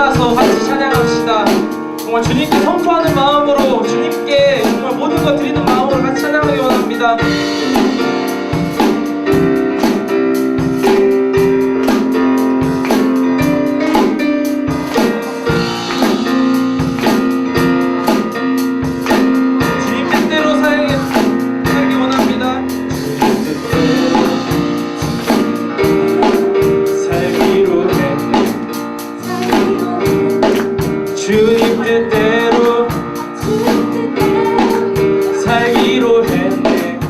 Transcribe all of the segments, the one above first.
일어나서 같이 찬양합시다. 정말 주님께 선포하는 마음으로, 주님께 정말 모든 것 드리는 마음으로 같이 찬양하기 원합니다. 주님 뜻대로 살기 원합니다. 살기로 해. 주님 뜻대로 살기로 했네.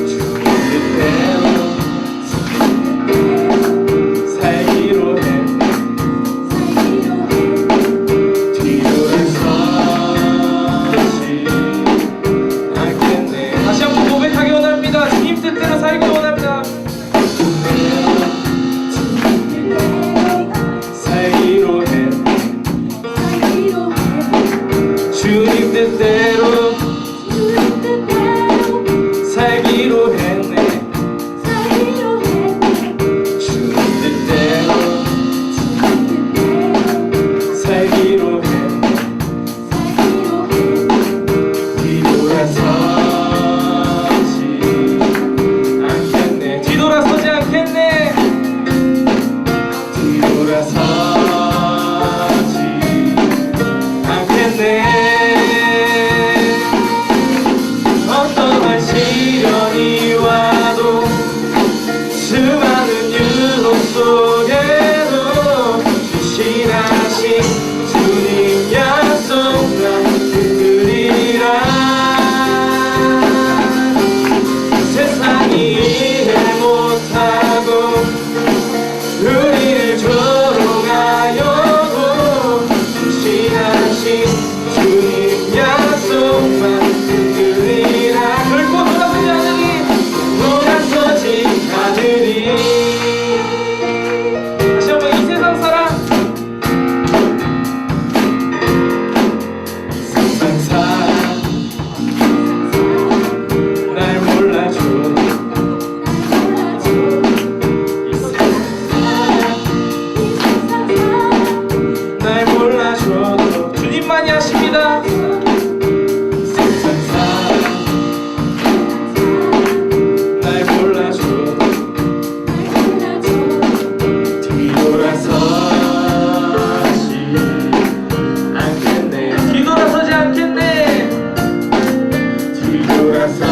주님 뜻대로 살기로 했네. 뒤돌아서지 않겠네. 다시 한번 고백하기 원합니다. 주님 뜻대로 살기 원합니다. 살기로 해. 주님 뜻대로 살기로 했네. 주님 뜻대로 살기로 했네. 뒤돌아서지 않겠네. 뒤돌아서지 않겠네. 뒤돌아서지 않겠네. 어떠한 시련이 와도 수많은 유혹 속에도 신하신 주님 약속 난 붙들리라. 세상이 이해 못하고 우리를 조롱하여도 신하신 주님 약속만 붙들리라. 결코 돌아서지 않으리. 돌아서지 않으리. 다시 한번 이 세상 사람, 이 세상 사람 날 몰라줘. 이 세상 날 몰라줘도 주님만이 하십니다. 이 세상 사람 날 몰라줘도 뒤돌아서지 않겠네. 뒤돌아서지 않겠네. 뒤돌아서지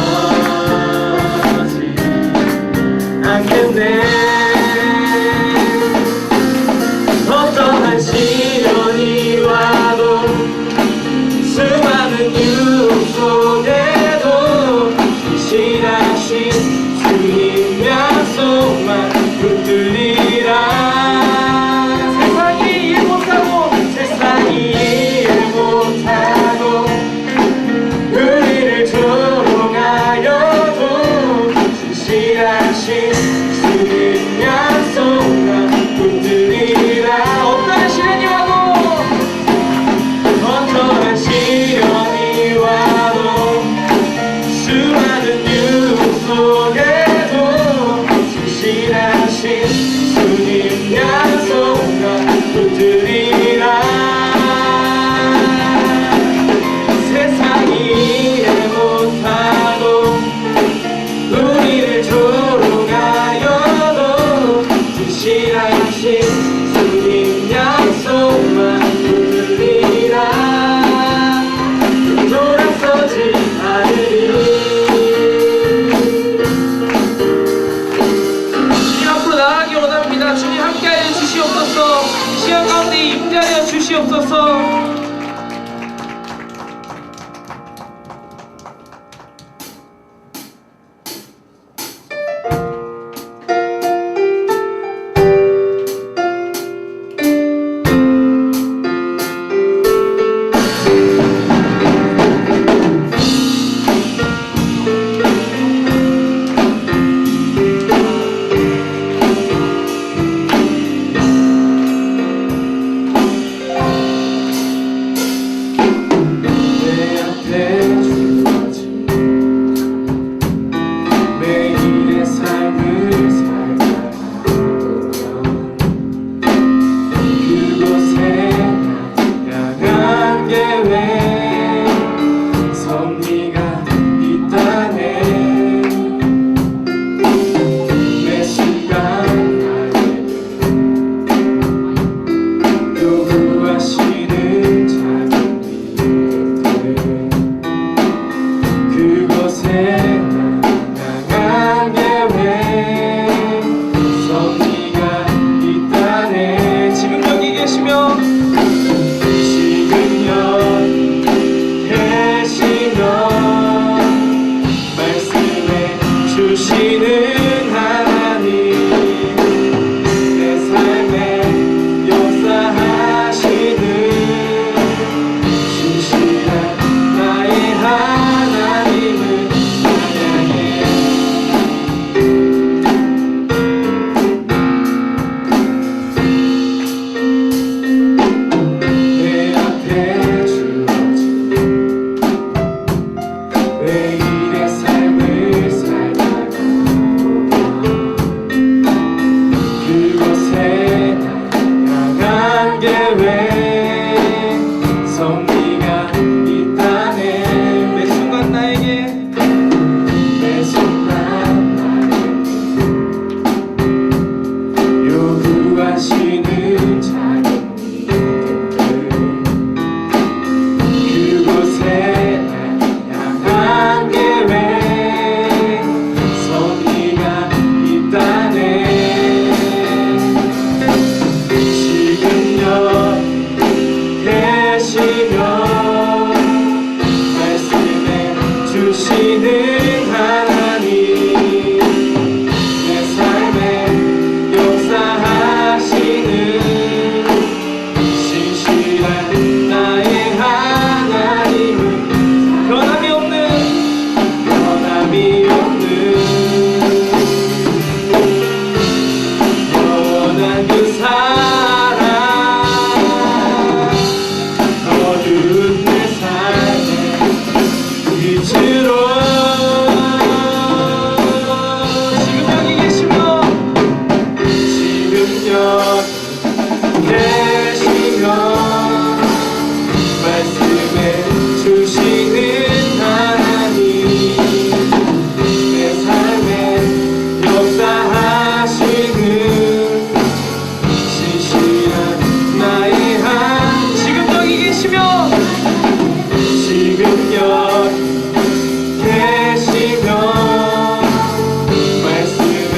않겠네. 어떠한 시련이 와도 수많은 유혹 속에도 신하신 주님 약속만 붙들리라. 세상이 이해 못하고 우리를 조롱하여도 신하신 주님 약속만 붙들리라. 어떠한 시련이 와도 수많은 유혹 속에도 신하신 주님 약속만 붙들리라. 세상이 이해 못하고 우리를 조롱하여도 신하신 주님 약속만 붙들리라. 돌아서지 않으리. 주님 앞으로 나아가기 원합니다. 주님 함께하여 주시옵소서. 시간 가운데 임재하여 주시옵소서. 계시며 지금 여기 계시며 말씀해 주시는 하나님 내 삶에 역사하시는 신실한 나의 하나님을 찬양해 내 앞에 주어진 매일의 삶을 살다가 그곳에 향한 계획 섭리가 있다네 매 순간 나에게 매 순간 나를 요구하시는 작은 일들 그곳에 향한 계획 섭리가 있다네 지금 여기 계시며 말씀해 주시는 하나님 내 삶에 역사하시는 신실한 나의 하나님을 변함이 없는 변함이 없는 영원한 그 사랑 어두운 내 삶의 빛으로 지금 여기 계시며 지금 여기 계시며 말씀해 주시는 하나님 내 삶에 역사하시는 신실한 나의 한 지금 여기 계시며 지금 여기 계시며 말씀해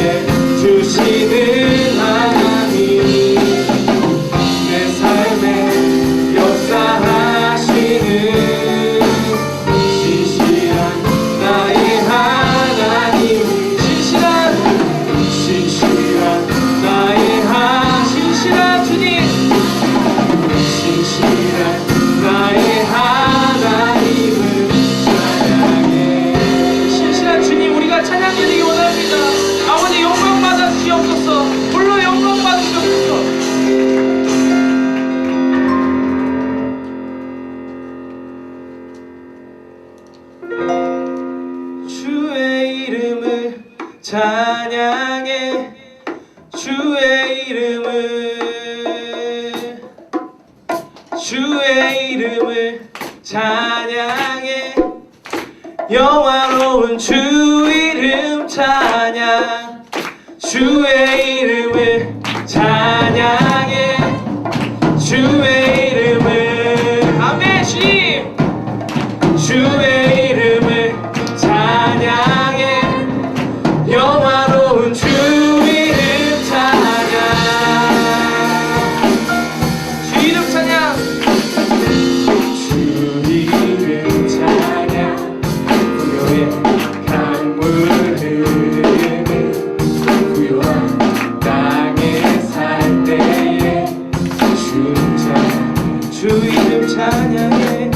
주시는 하나님 내 삶에 역사하시는 신실한 나의 하나님 신실한 나의 신실한 주님 신실한 나의 하나님을 찬양해 신실한 주님 우리가 찬양드리기 원합니다. 아버지 영광 받아 주시옵소서. 홀로 영광 받으시옵소서. 주의 이름을 찬양해 주의 이름을 찬양해 영화로운 주 이름 찬양 주의 이름을 찬양해 주의 이름을 아멘 주님 주의 이름을 찬양해 영화로운 주 이름 찬양 주 이름 찬양 주 이름 찬양 부요의 강물 흐르는 부요한 땅에 살 때에 주름 찬양 주 이름 찬양해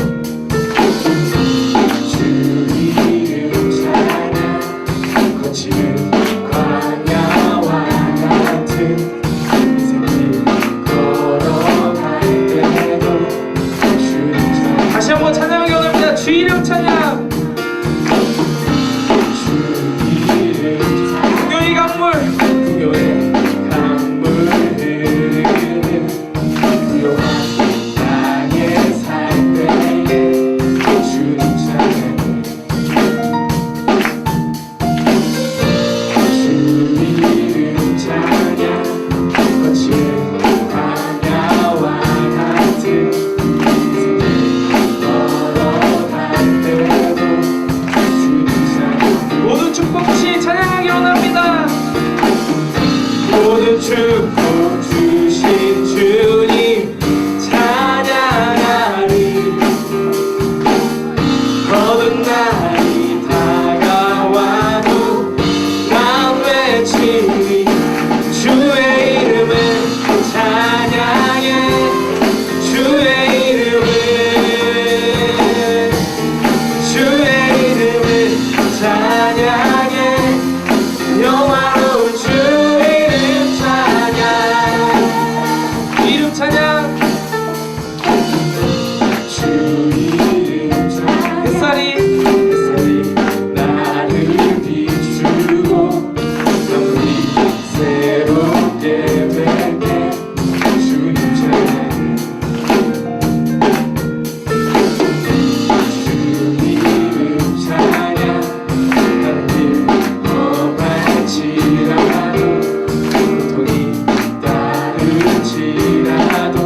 주 이름 찬양 거칠은 광야와 같은 인생길 걸어갈 때도 주름 찬양 다시 한번 찬양하기 원합니다. 주 이름 찬양 주 이름 찬양 풍요의 강물 부요의 강물 흐르는 부요한 땅에 살 찬양 주 이름 찬양 햇살이 나를 비추고 영원히 새롭게 뵐게 주님 찬양 주 이름 찬양 다른 길 험할지라도 고통이 따를지라도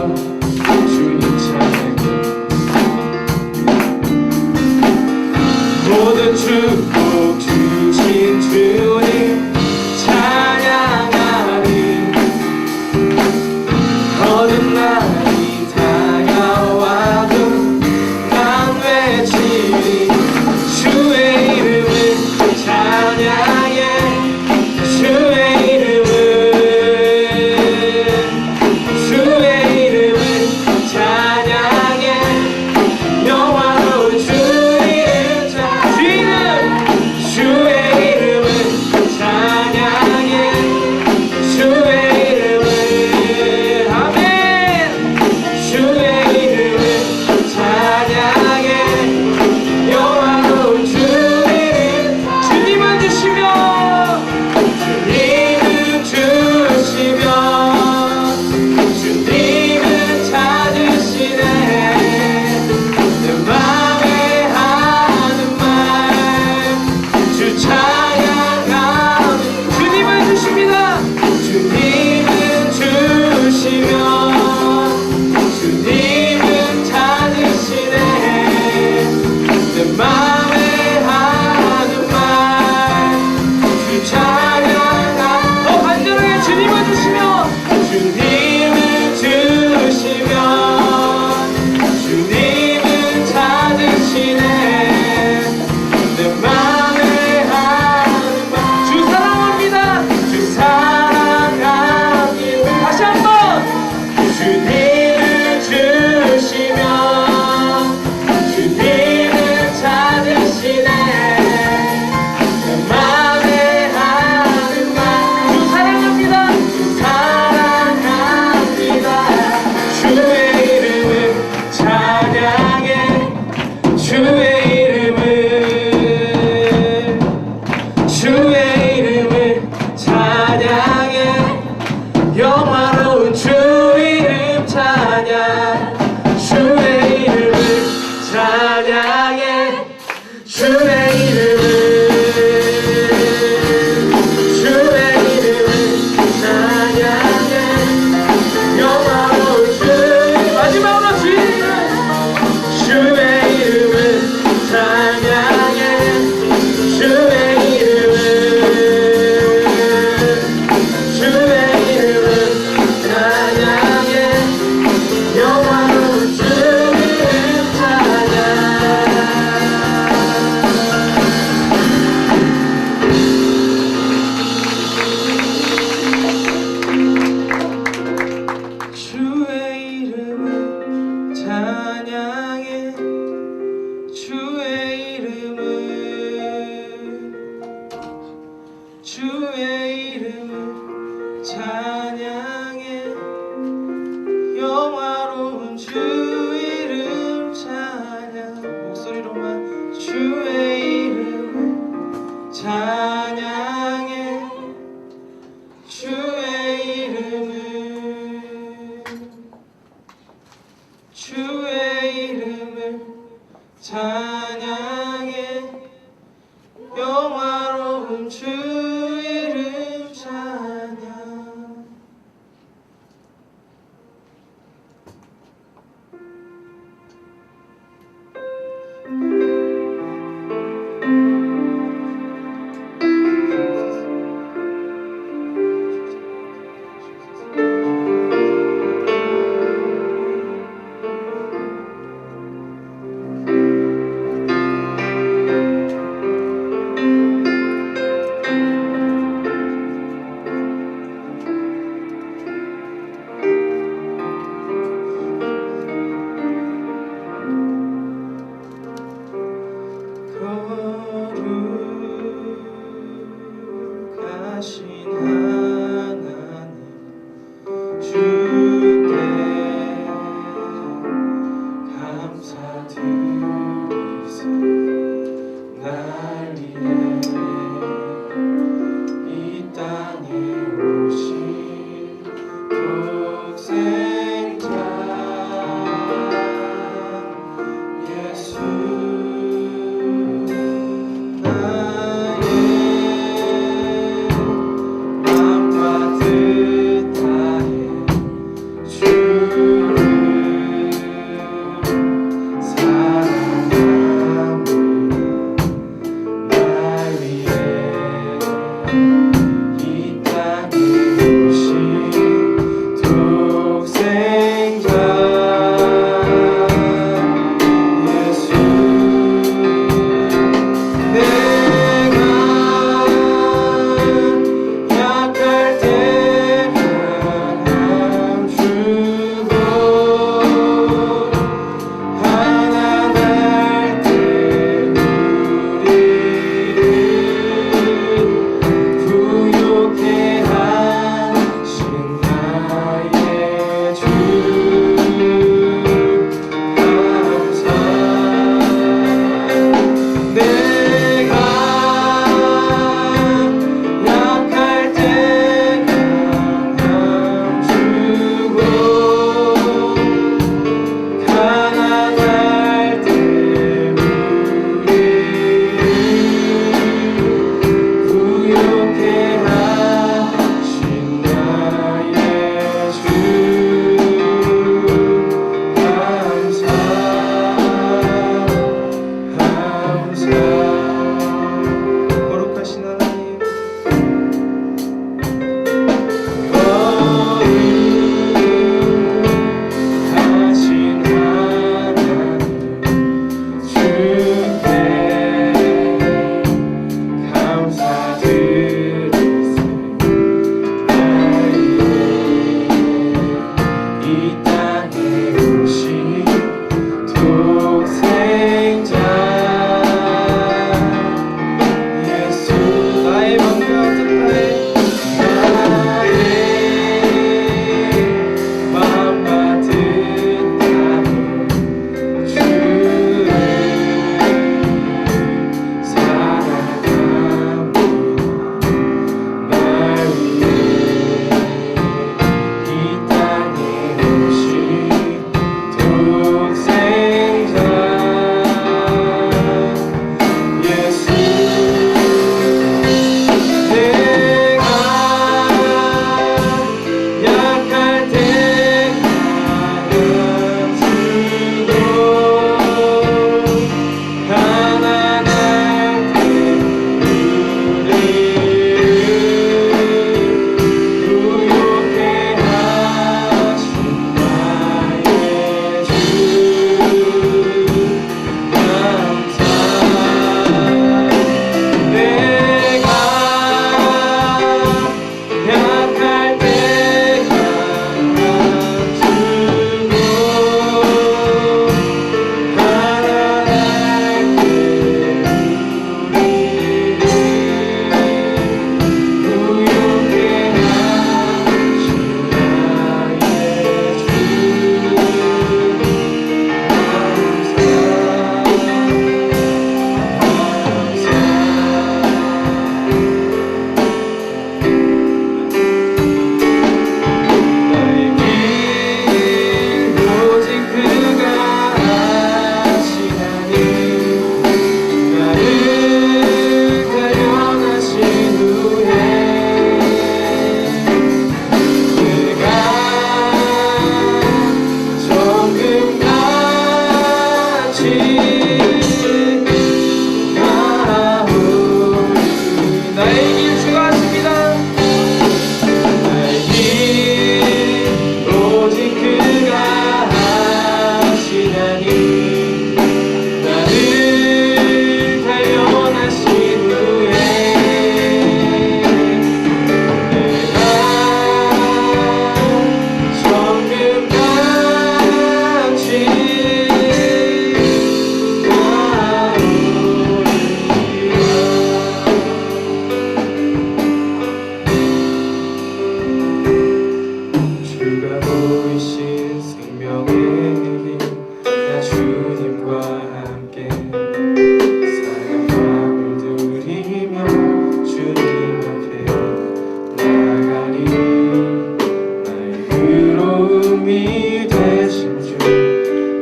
힘이 되신 주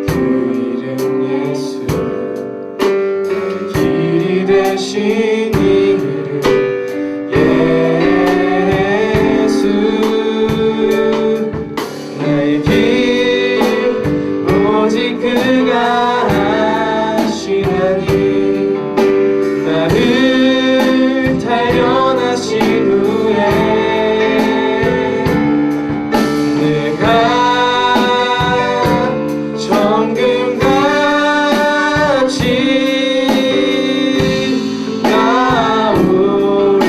그 이름 예수 내 길이 되신 이름 예수 나의 길 오직 그가 하시나니 나를 단련하신 후에 내가 정금같이 나오리라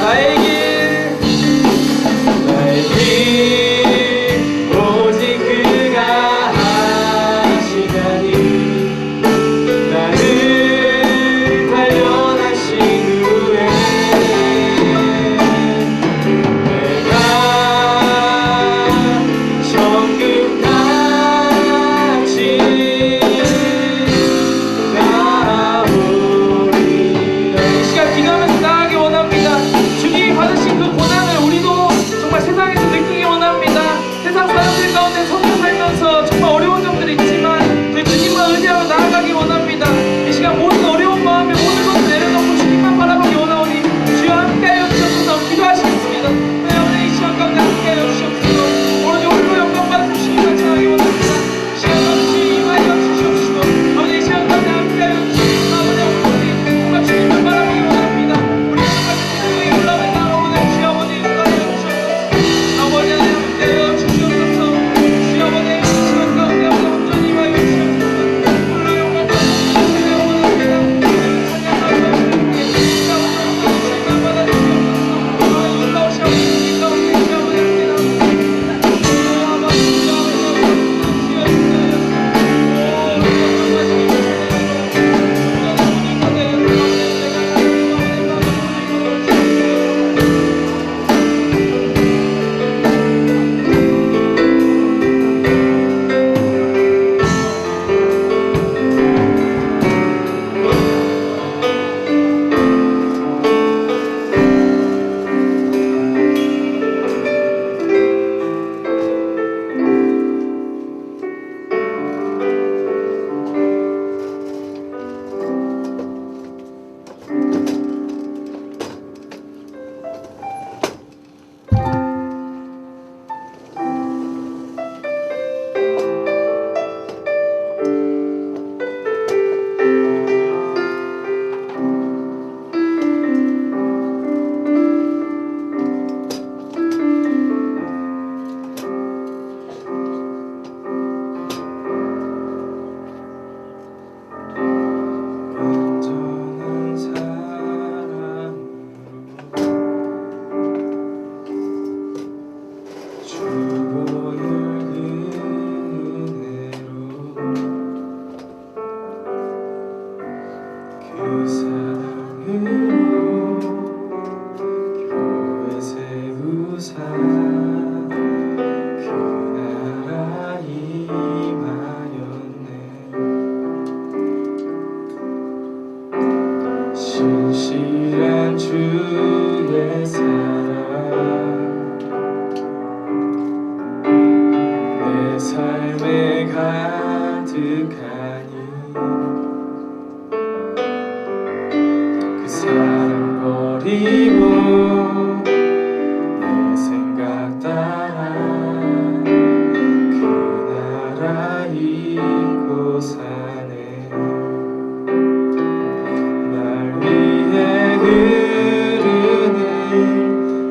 나의 길 오직 그가 하시나니 나를 단련하신 후에 내가 정금같이 나오리라. 이 시간 기도하면서 나아가기 원합니다. 주님이 받으신 그 고난을 우리도 정말 세상에서 느끼기 원합니다. 세상 사람들 가운데 sống 살면서 정말 어려운 점들이 있지만 그 주님만 의지하며 나아가기 원합니다. 이 시간 모든 어려운 마음에 모든 것을 내려놓고 주님만 바라보기 원하오니 주여 함께하여 주옵소서. 기도하시겠습니다. 하나님 이 시간 가운데 함께하여 주옵소서. 오로지 홀로 영광 받으신 주님만 찬양하기 원합니다. 이 시간 가운데 주님 임하여 주시옵시고 아버지 이 시간 가운데 함께하여 주시옵소서. 아버지 정말 주님만 바라보기 원합니다. 우리 정말 주님의 올라오는 나오는 주여 아버지 임하여 주시옵소서. 아버지 하나님 함께하여 주시옵소서. 주여 아버지 이 시간 가운데 온전히 임하여 주시옵소서. 홀로 영광 받으시기 원합니다. 찬양하며 주님만 받아주시옵소서. 올라오시옵소서. 주님 가운데 주여 아버지 함께합니다. 완전한 사랑으로 주보혈 은혜로 그 사랑으로 교회 세우사 그 나라 임하였네. 신실한 주의 사랑 내 삶에 가득하니 그 사랑 버리고 내 생각 따라 그 나라 잊고 사네. 날 위해 흐르는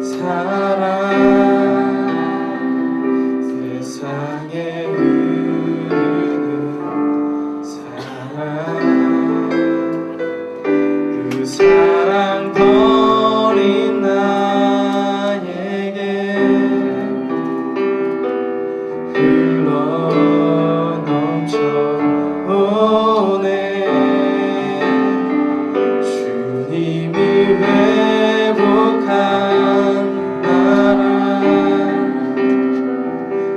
사랑 세상에 흐르는 사랑 그 사랑 버린 나에게 흘러 넘쳐 오네. 주님이 회복한 나라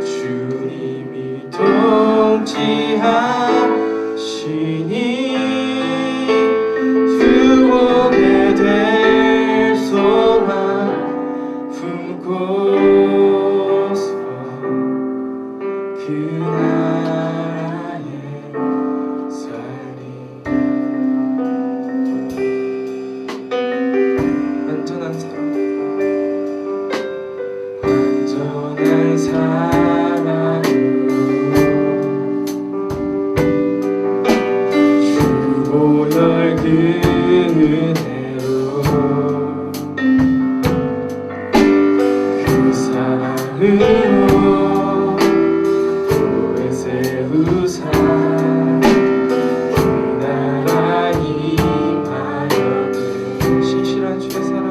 주님이 통치하시니 두고게 될 소망 품고서 나라의 살림 완전한 사랑 완전한 사랑으로 주보혈 그 은혜로 그 사랑으로 교회 세우사 그 나라 임하여도 신실한 주의 사랑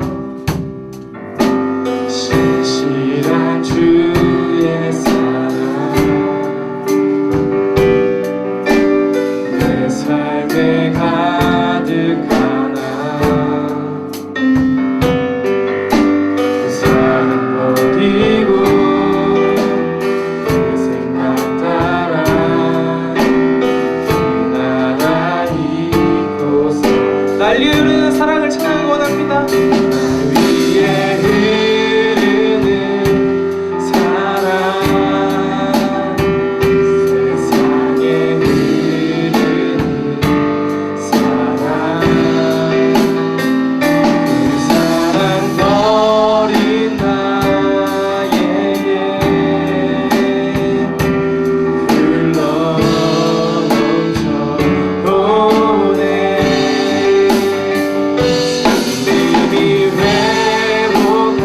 신실한 주의 사랑 내 삶에 가득하나 그 사랑 버리고 그 생각 따라 그 나라 이곳에 난리 흐르는 사랑을 찬양하기 원합니다. 날 위에 흐르는 사랑 세상에 흐르는 사랑 그 사랑 버린 나에게 흘러 넘쳐 오네 주님이 회복한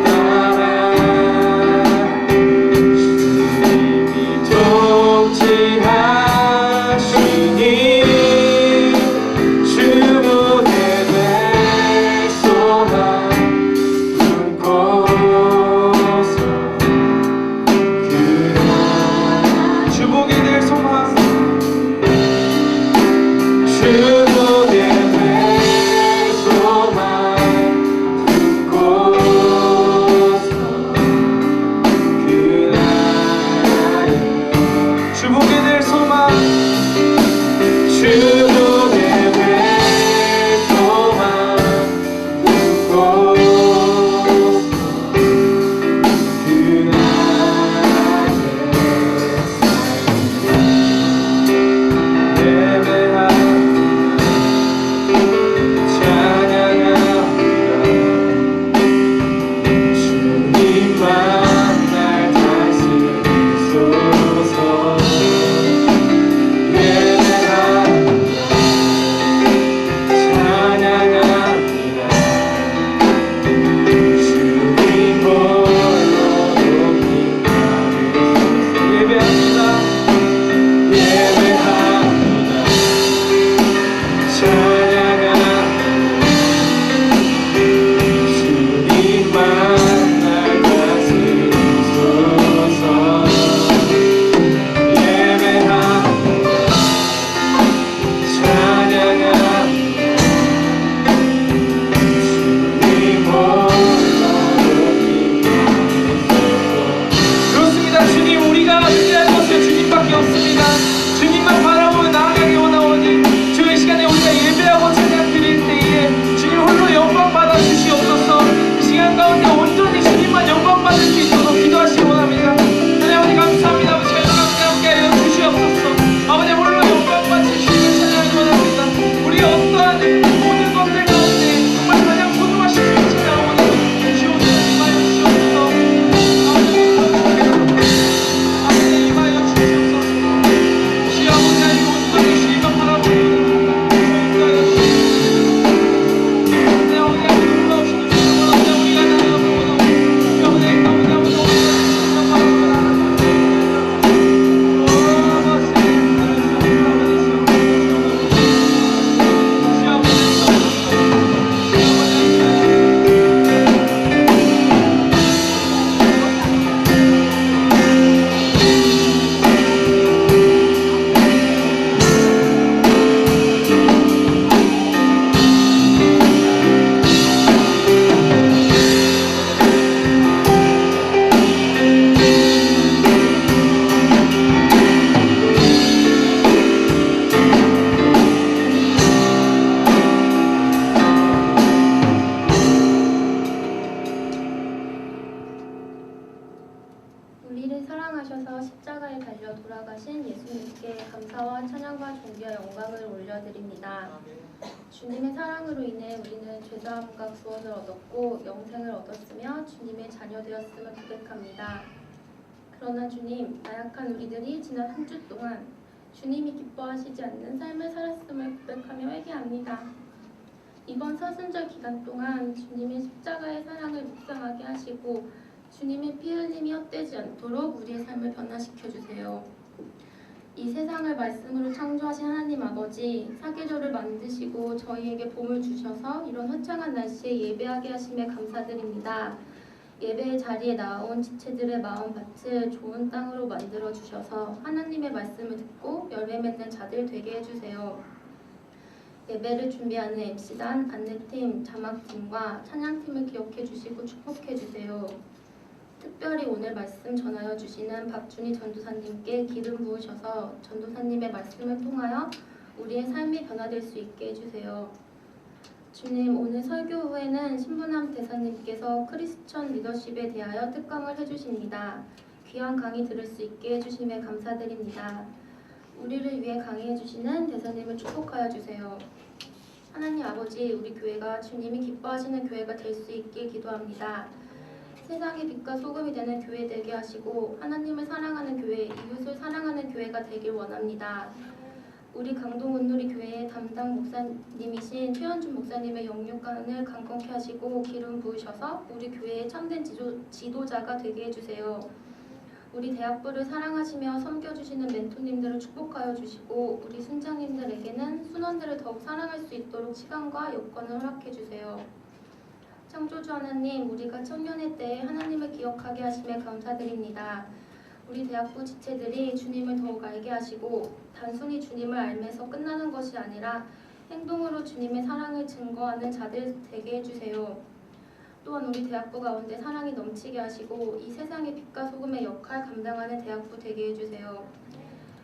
나라 주님이 통치하시니 주문에 될 소망 품고서 그 주복이 될 소망 주문에 될 소망 품고서 그 나라에 주복이 될 소망 주문에 될 소망 품고서 그 나라에 예배합니다 찬양합니다 주님만 날 다스리소서 예배합니다 찬양합니다 주님 홀로 높임 받으소서 예배합니다. 예배합니다 찬양합니다 주님만 날 다스리소서 예배합니다 찬양합니다 주님 홀로 높임 받으소서 그렇습니다. 주님, 우리가 의지할 것은 주님밖에 없습니다. 주님만 바라보며 나아가기 원하오니 주의 시간에 우리가 예배하고 찬양 드릴 때에 주님 홀로 영광 받아 주시옵소서. 이 시간 가운데 온전히 주님만 영광 받을 수 있도록 기도하시기 원합니다. 하나님 아버지 감사합니다. 아버지 가족 가운데 함께 하여 주시옵소서. 아버지 홀로 영광 받으시 주님을 찬양하기 원합니다. 우리 어떠한 모든 것들 가운데 정말 가장 소중하신 주님 찬양하오니 주옵소서. 임하여 주시옵소서. 아버지 임하여 주시옵소서. 우리를 사랑하셔서 십자가에 달려 돌아가신 예수님께 감사와 찬양과 존귀와 영광을 올려드립니다. 주님의 사랑으로 인해 우리는 죄사함과 구원을 얻었고 영생을 얻었으며 주님의 자녀 되었음을 고백합니다. 그러나 주님, 나약한 우리들이 지난 한 주 동안 주님이 기뻐하시지 않는 삶을 살았음을 고백하며 회개합니다. 이번 사순절 기간 동안 주님의 십자가의 사랑을 묵상하게 하시고 주님의 피 흘림이 헛되지 않도록 우리의 삶을 변화시켜 주세요. 이 세상을 말씀으로 창조하신 하나님 아버지, 사계절을 만드시고 저희에게 봄을 주셔서 이런 화창한 날씨에 예배하게 하심에 감사드립니다. 예배의 자리에 나온 지체들의 마음밭을 좋은 땅으로 만들어 주셔서 하나님의 말씀을 듣고 열매 맺는 자들 되게 해주세요. 예배를 준비하는 MC단, 안내팀, 자막팀과 찬양팀을 기억해 주시고 축복해 주세요. 특별히 오늘 말씀 전하여 주시는 박준희 전도사님께 기름 부으셔서 전도사님의 말씀을 통하여 우리의 삶이 변화될 수 있게 해주세요. 주님, 오늘 설교 후에는 신부남 대사님께서 크리스천 리더십에 대하여 특강을 해주십니다. 귀한 강의 들을 수 있게 해주심에 감사드립니다. 우리를 위해 강의해 주시는 대사님을 축복하여 주세요. 하나님 아버지, 우리 교회가 주님이 기뻐하시는 교회가 될 수 있게 기도합니다. 세상의 빛과 소금이 되는 교회 되게 하시고 하나님을 사랑하는 교회, 이웃을 사랑하는 교회가 되길 원합니다. 우리 강동 온누리 교회의 담당 목사님이신 최현준 목사님의 영육간을 강건케 하시고 기름 부으셔서 우리 교회의 참된 지도자가 되게 해주세요. 우리 대학부를 사랑하시며 섬겨주시는 멘토님들을 축복하여 주시고 우리 순장님들에게는 순원들을 더욱 사랑할 수 있도록 시간과 여건을 허락해 주세요. 창조주 하나님, 우리가 청년의 때에 하나님을 기억하게 하심에 감사드립니다. 우리 대학부 지체들이 주님을 더욱 알게 하시고 단순히 주님을 알면서 끝나는 것이 아니라 행동으로 주님의 사랑을 증거하는 자들 되게 해주세요. 또한 우리 대학부 가운데 사랑이 넘치게 하시고 이 세상의 빛과 소금의 역할 감당하는 대학부 되게 해주세요.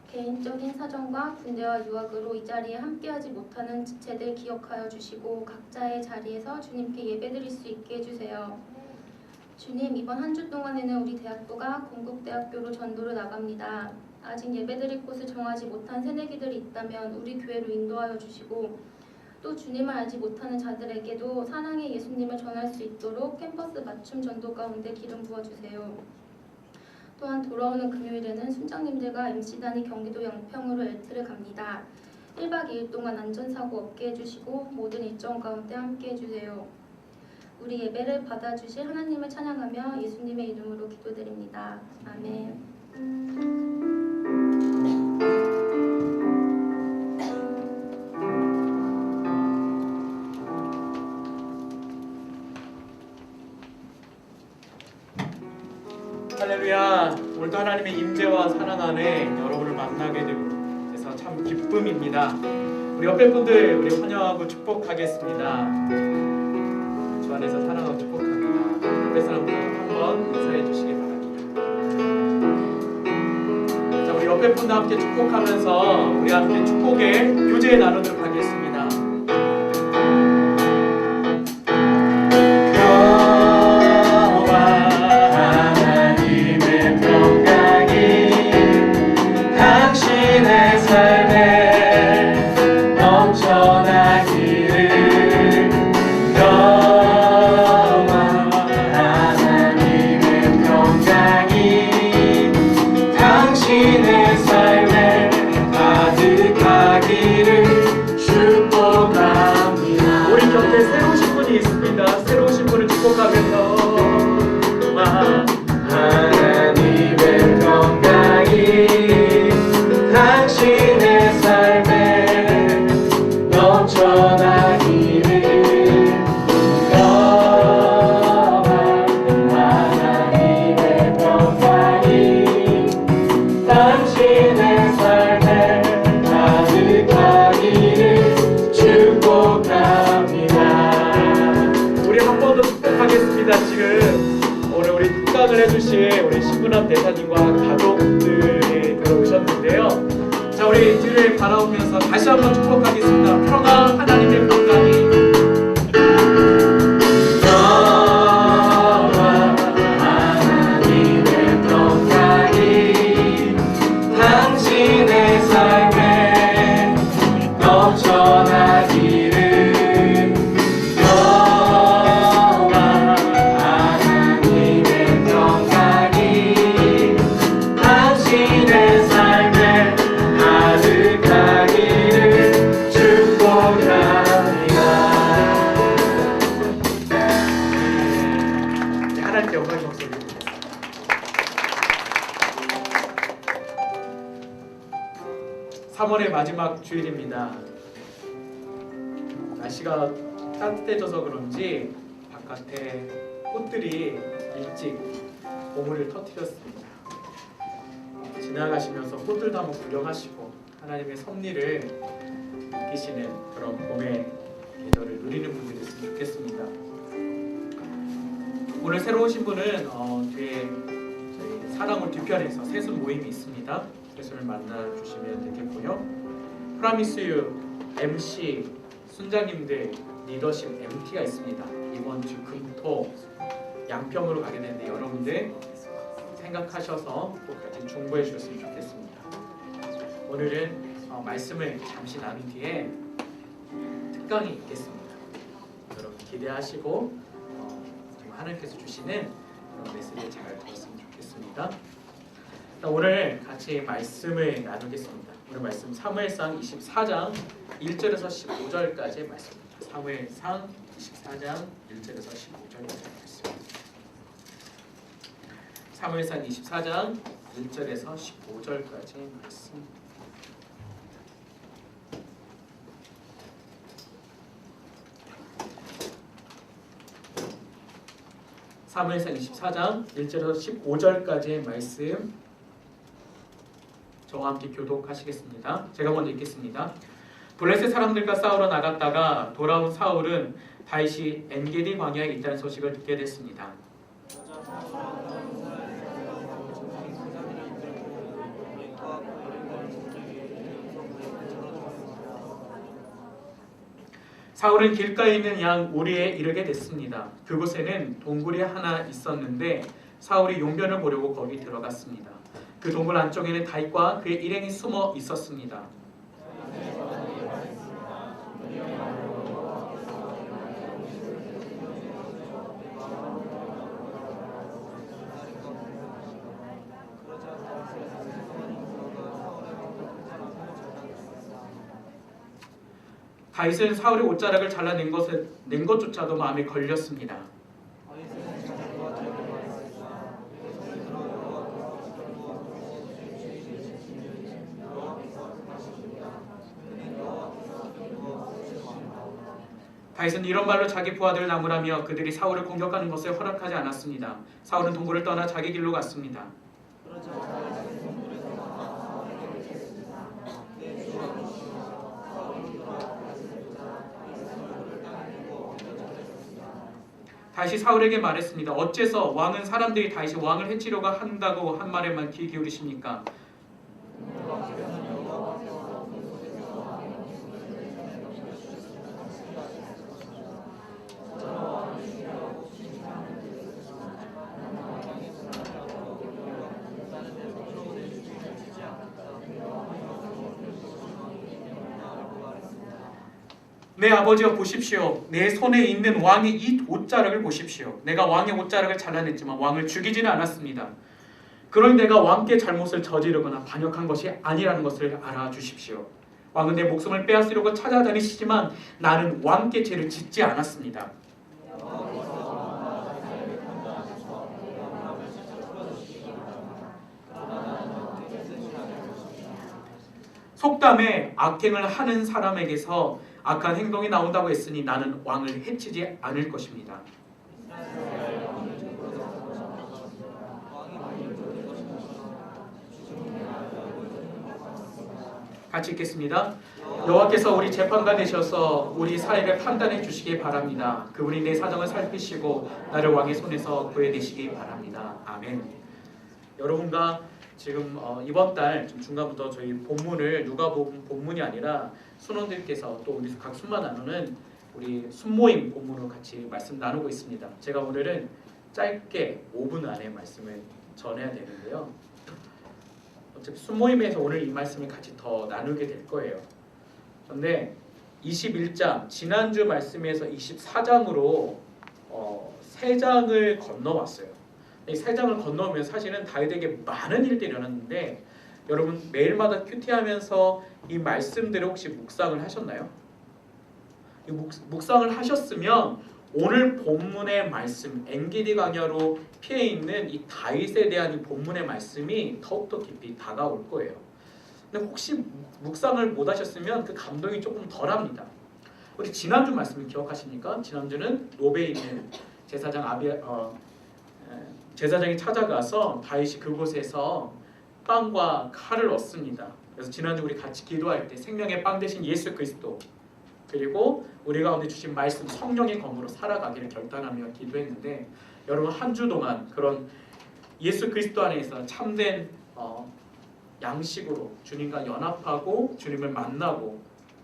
개인적인 사정과 군대와 유학으로 이 자리에 함께하지 못하는 지체들 기억하여 주시고 각자의 자리에서 주님께 예배드릴 수 있게 해주세요. 주님, 이번 한 주 동안에는 우리 대학부가 건국대학교로 전도를 나갑니다. 아직 예배드릴 곳을 정하지 못한 새내기들이 있다면 우리 교회로 인도하여 주시고 또 주님을 알지 못하는 자들에게도 사랑의 예수님을 전할 수 있도록 캠퍼스 맞춤 전도 가운데 기름 부어주세요. 또한 돌아오는 금요일에는 순장님들과 MC단이 경기도 양평으로 엘트를 갑니다. 1박 2일 동안 안전사고 없게 해주시고 모든 일정 가운데 함께 해주세요. 우리 예배를 받아주실 하나님을 찬양하며 예수님의 이름으로 기도드립니다. 아멘. 할렐루야. 오늘도 하나님의 임재와 사랑 안에 여러분을 만나게 돼서 참 기쁨입니다. 우리 옆에 분들 우리 환영하고 축복하겠습니다. 주 안에서 사랑하고 축복합니다. 옆에 사람들 한번 인사해 주시기 바랍니다. 자, 우리 옆에 분들 함께 축복하면서 우리 함께 축복의 교제 나누도록 하겠습니다. 대사님과 가족들이 들어오셨는데요. 자, 우리 뒤를 바라보면서 다시 한번 축복하겠습니다. 평화 하나님의 평강이 평화 하나님의 평강 3월의 마지막 주일입니다. 날씨가 따뜻해져서 그런지 바깥에 꽃들이 일찍 봄을 터뜨렸습니다. 지나가시면서 꽃들도 한번 구경하시고 하나님의 섭리를 느끼시는 그런 봄의 계절을 누리는 분들이 있으면 좋겠습니다. 오늘 새로 오신 분은 뒤에 저희 사랑홀 뒤편에서 세순 모임이 있습니다. 세순을 만나주시면 되겠고요. 프라미스유 MC 순장님들 리더십 MT가 있습니다. 이번 주 금토 양평으로 가게 되는데 여러분들 생각하셔서 꼭 같이 중보해 주셨으면 좋겠습니다. 오늘은 말씀을 잠시 나눈 뒤에 특강이 있겠습니다. 여러분 기대하시고 정말 하나님께서 주시는 그런 메시지를 잘 들었으면 좋겠습니다. 오늘 같이 말씀을 나누겠습니다. 오늘 말씀 사무엘상 24장 1절에서 15절까지의 말씀입니다. 사무엘상 24장 1절에서 15절까지 말씀입니다. 사무엘상 24장 1절에서 15절까지 말씀. 사무엘상 24장 1절에서 15절까지의 말씀 저와 함께 교독하시겠습니다. 제가 먼저 읽겠습니다. 블레셋 사람들과 싸우러 나갔다가 돌아온 사울은 다윗이 엔게디 광야에 있다는 소식을 듣게 됐습니다. 사울은 길가에 있는 양 우리에 이르게 됐습니다. 그곳에는 동굴이 하나 있었는데 사울이 용변을 보려고 거기 들어갔습니다. 그 동굴 안쪽에는 다윗과 그의 일행이 숨어 있었습니다. 다윗은 사울의 옷자락을 잘라낸 것조차도 마음에 걸렸습니다. 다윗은 이런 말로 자기 부하들을 나무라며 그들이 사울을 공격하는 것을 허락하지 않았습니다. 사울은 동굴을 떠나 자기 길로 갔습니다. 다윗이 사울에게 말했습니다. 어째서 왕은 사람들이 다윗이 왕을 해치려고 한다고 한 말에만 귀 기울이십니까? 내 아버지여 보십시오. 내 손에 있는 왕의 이 옷자락을 보십시오. 내가 왕의 옷자락을 잘라냈지만 왕을 죽이지는 않았습니다. 그러니 내가 왕께 잘못을 저지르거나 반역한 것이 아니라는 것을 알아주십시오. 왕은 내 목숨을 빼앗으려고 찾아다니시지만 나는 왕께 죄를 짓지 않았습니다. 속담에 악행을 하는 사람에게서 악한 행동이 나온다고 했으니 나는 왕을 해치지 않을 것입니다. 같이 읽겠습니다. 여호와께서 우리 재판관 되셔서 우리 사이를 판단해 주시기 바랍니다. 그분이 내 사정을 살피시고 나를 왕의 손에서 구해내시기 바랍니다. 아멘. 여러분과 지금 이번 달 중간부터 저희 본문을 누가복음 본문이 아니라 순원들께서 또 우리 각 순만 나누는 우리 순모임 본문으로 같이 말씀 나누고 있습니다. 제가 오늘은 짧게 5분 안에 말씀을 전해야 되는데요. 어차피 순모임에서 오늘 이 말씀을 같이 더 나누게 될 거예요. 그런데 21장 지난주 말씀에서 24장으로 3장을 건너왔어요. 이 3장을 건너오면 사실은 다윗에게 많은 일들이 일어났는데 여러분 매일마다 큐티하면서 이 말씀들을 혹시 묵상을 하셨나요? 이 묵상을 하셨으면 오늘 본문의 말씀 엔게디 광야로 피해 있는 이 다윗에 대한 이 본문의 말씀이 더욱더 깊이 다가올 거예요. 근데 혹시 묵상을 못 하셨으면 그 감동이 조금 덜합니다. 우리 지난주 말씀을 기억하십니까? 지난주는 노베에 있는 제사장이 찾아가서 다윗이 그곳에서 빵과 칼을 얻습니다. 그래서 지난주 우리 같이 기도할 때 생명의 빵 대신 예수 그리스도, 그리고 우리 가운데 주신 말씀 성령의 검으로 살아가기를 결단하며 기도했는데, 여러분 한 주 동안 그런 예수 그리스도 안에서 참된 양식으로 주님과 연합하고 주님을 만나고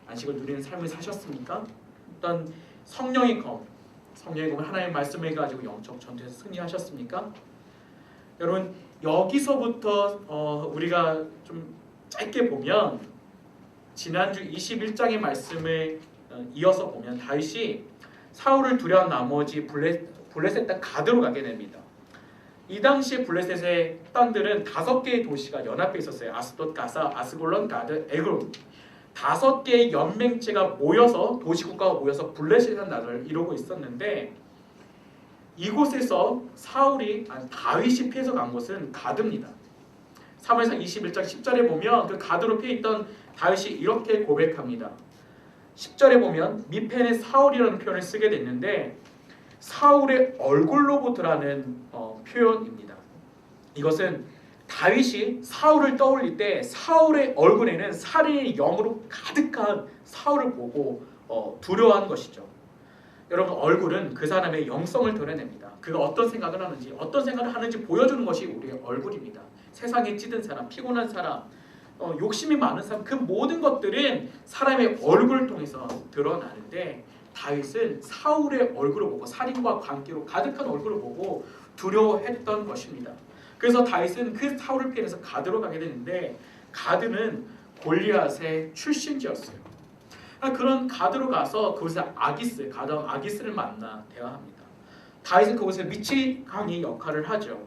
안식을 누리는 삶을 사셨습니까? 어떤 성령의 검, 성령의 검은 하나님의 말씀을 가지고 영적 전투에서 승리하셨습니까? 여러분 여기서부터 우리가 좀 짧게 보면 지난주 21장의 말씀을 이어서 보면 다윗이 사울을 두려운 나머지 블레셋 땅 가드로 가게 됩니다. 이 당시에 블레셋의 땅들은 5개의 도시가 연합해 있었어요. 아스돗, 가사, 아스골론, 가드, 에그론. 5개의 연맹체가 모여서 도시국가가 모여서 블레셋이라는 나라를 이루고 있었는데, 이곳에서 다윗이 피해서 간 곳은 가드입니다. 사무엘상 21장 10절에 보면 그 가드로 피해 있던 다윗이 이렇게 고백합니다. 10절에 보면 미펜의 사울이라는 표현을 쓰게 됐는데, 사울의 얼굴로부터라는 표현입니다. 이것은 다윗이 사울을 떠올릴 때 사울의 얼굴에는 살인의 영으로 가득한 사울을 보고 두려워한 것이죠. 여러분 얼굴은 그 사람의 영성을 드러냅니다. 그가 어떤 생각을 하는지 보여주는 것이 우리의 얼굴입니다. 세상에 찌든 사람, 피곤한 사람, 욕심이 많은 사람, 그 모든 것들은 사람의 얼굴을 통해서 드러나는데, 다윗은 사울의 얼굴을 보고 살인과 관계로 가득한 얼굴을 보고 두려워했던 것입니다. 그래서 다윗은 그 사울을 피해서 가드로 가게 되는데, 가드는 골리앗의 출신지였어요. 그런 가드로 가서 그곳에 가드왕 아기스를 만나 대화합니다. 다윗은 그곳에 미치 강의 역할을 하죠.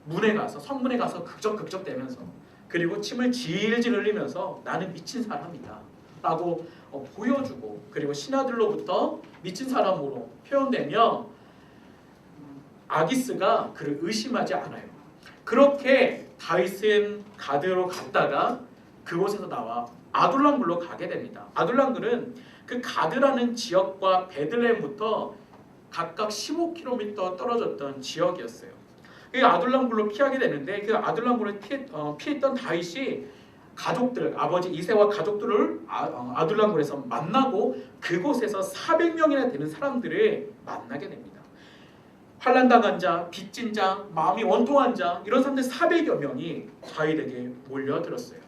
성문에 가서 극적대면서, 그리고 침을 질질 흘리면서 나는 미친 사람이다 라고 보여주고, 그리고 신하들로부터 미친 사람으로 표현되며 아기스가 그를 의심하지 않아요. 그렇게 다윗은 가드로 갔다가 그곳에서 나와 아둘람굴로 가게 됩니다. 아둘람굴은 그 가드라는 지역과 베들레헴부터 각각 15km 떨어졌던 지역이었어요. 그 아둘람굴로 피하게 되는데, 그 아둘람굴을 피했던 다윗이 가족들, 아버지 이새와 가족들을 아둘람굴에서 만나고 그곳에서 400명이나 되는 사람들을 만나게 됩니다. 환난당한 자, 빚진 자, 마음이 원통한 자, 이런 사람들 400여 명이 다윗에게 몰려들었어요.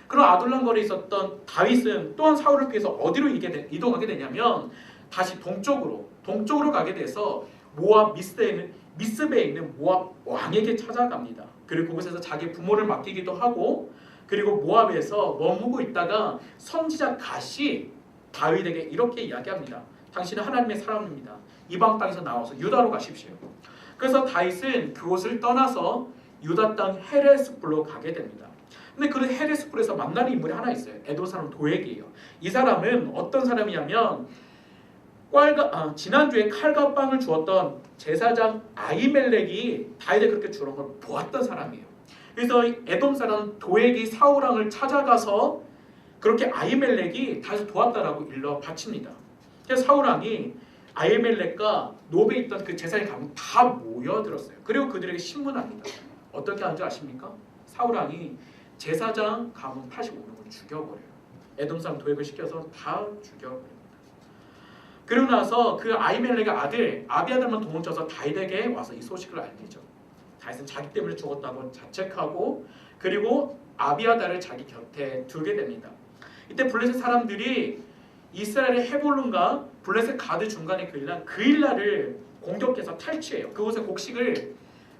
그런 아둘람굴에 있었던 다윗은 또한 사울을 피해서 어디로 이동하게 되냐면 다시 동쪽으로 가게 돼서 모압 미스베에 있는 모압 왕에게 찾아갑니다. 그리고 그곳에서 자기 부모를 맡기기도 하고, 그리고 모압에서 머무고 있다가 선지자 갓이 다윗에게 이렇게 이야기합니다. 당신은 하나님의 사람입니다. 이방 땅에서 나와서 유다로 가십시오. 그래서 다윗은 그곳을 떠나서 유다 땅 헤레스불로 가게 됩니다. 근데 그 헤레스불에서 만나는 인물이 하나 있어요. 에돔 사람 도액이에요. 이 사람은 어떤 사람이냐면 지난주에 칼과 빵을 주었던 제사장 아히멜렉이 다윗에 그렇게 주는 걸 보았던 사람이에요. 그래서 에돔 사람 도액이 사울 왕을 찾아가서 그렇게 아히멜렉이 다윗을 도왔다라고 일러 바칩니다. 그래서 사울 왕이 아히멜렉과 노베에 있던 그 제사장 가문 다 모여들었어요. 그리고 그들에게 신문합니다. 어떻게 하는지 아십니까? 사울 왕이 제사장 가문 85명을 죽여버려요. 에돔 사람 도액을 시켜서 다 죽여버려요. 그리고 나서 그 아히멜렉의 아들 아비아달만 도망쳐서 다윗에게 와서 이 소식을 알리죠. 다윗은 자기 때문에 죽었다고 자책하고, 그리고 아비아달을 자기 곁에 두게 됩니다. 이때 블레셋 사람들이 이스라엘의 헤볼론과 블레셋 가드 중간에 그일라를 공격해서 탈취해요. 그곳의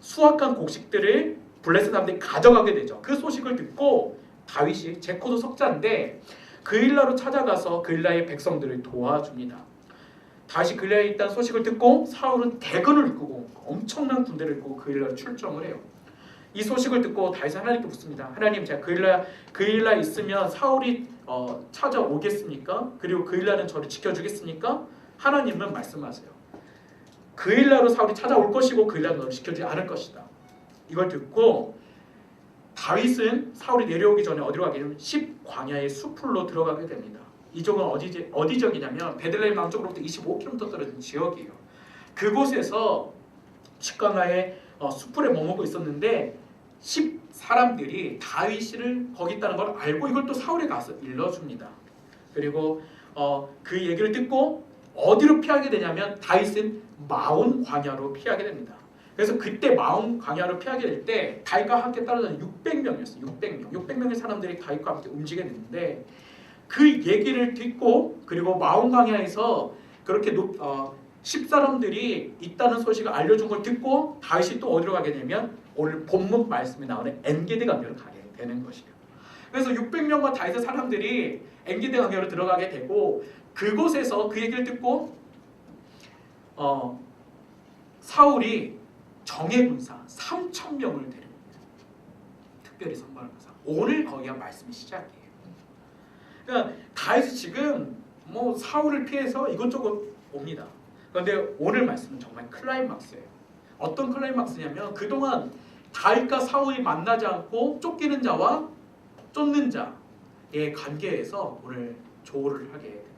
수확한 곡식들을 블레셋 사람들이 가져가게 되죠. 그 소식을 듣고 다윗이 제코도 석자인데 그일라로 찾아가서 그일라의 백성들을 도와줍니다. 다시 그일라에 있다는 소식을 듣고 사울은 대군을 이끌고 엄청난 군대를 이끌고 그일라로 출정을 해요. 이 소식을 듣고 다윗은 하나님께 묻습니다. 하나님, 제가 그일라에 있으면 사울이 찾아오겠습니까? 그리고 그일라는 저를 지켜주겠습니까? 하나님은 말씀하세요. 그일라로 사울이 찾아올 것이고 그일라는 너를 지켜주지 않을 것이다. 이걸 듣고 다윗은 사울이 내려오기 전에 어디로 가게 되면 10광야의 숲으로 들어가게 됩니다. 이쪽은 어디 지역이냐면 베들레헴 남쪽으로부터 25km 떨어진 지역이에요. 그곳에서 10광야의 숲풀에 머물고 있었는데 10사람들이 다윗을 거기 있다는 걸 알고 이걸 또 사울에 가서 일러줍니다. 그리고 그 얘기를 듣고 어디로 피하게 되냐면 다윗은 마온 광야로 피하게 됩니다. 그래서 그때 마온 광야로 피하게 될 때 다윗과 함께 따라다니는 600명이었어요. 600명의 사람들이 다윗과 함께 움직이게 됐는데 그 얘기를 듣고 그리고 마온 광야에서 그렇게 10사람들이 있다는 소식을 알려준 걸 듣고 다윗이 또 어디로 가게 되면 오늘 본문 말씀에 나오는 엔게디 강야로 가게 되는 것이에요. 그래서 600명과 다윗의 사람들이 엔게디 강야로 들어가게 되고 그곳에서 그 얘기를 듣고 사울이 정예군사 3,000명을 데립니다. 특별히 선발하면서 오늘 거기가 말씀이 시작이에요. 그러니까 다윗이 지금 뭐 사울을 피해서 이것저것 옵니다. 그런데 오늘 말씀은 정말 클라이막스예요. 어떤 클라이막스냐면 그동안 다윗과 사울이 만나지 않고 쫓기는 자와 쫓는 자의 관계에서 오늘 조를 하게 됩니다.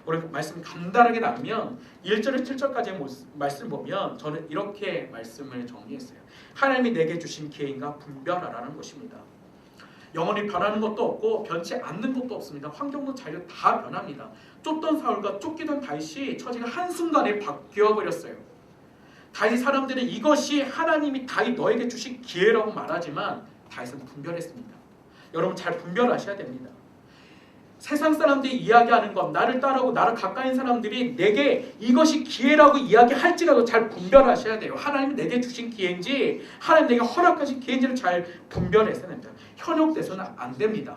오늘 말씀 간단하게 나누면 1절에서 7절까지의 말씀 보면 저는 이렇게 말씀을 정리했어요. 하나님이 내게 주신 기회인가 분별하라는 것입니다. 영원히 변하는 것도 없고 변치 않는 것도 없습니다. 환경도 자료 다 변합니다. 쫓던 사울과 쫓기던 다윗이 처지가 한순간에 바뀌어버렸어요. 다윗 사람들은 이것이 하나님이 다윗 너에게 주신 기회라고 말하지만 다윗은 분별했습니다. 여러분 잘 분별하셔야 됩니다. 세상 사람들이 이야기하는 것, 나를 따르고 나를 가까이 있는 사람들이 내게 이것이 기회라고 이야기할지라도 잘 분별하셔야 돼요. 하나님이 내게 주신 기회인지 하나님 내게 허락하신 기회인지를 잘 분별해서 됩니다. 현혹돼서는 안 됩니다.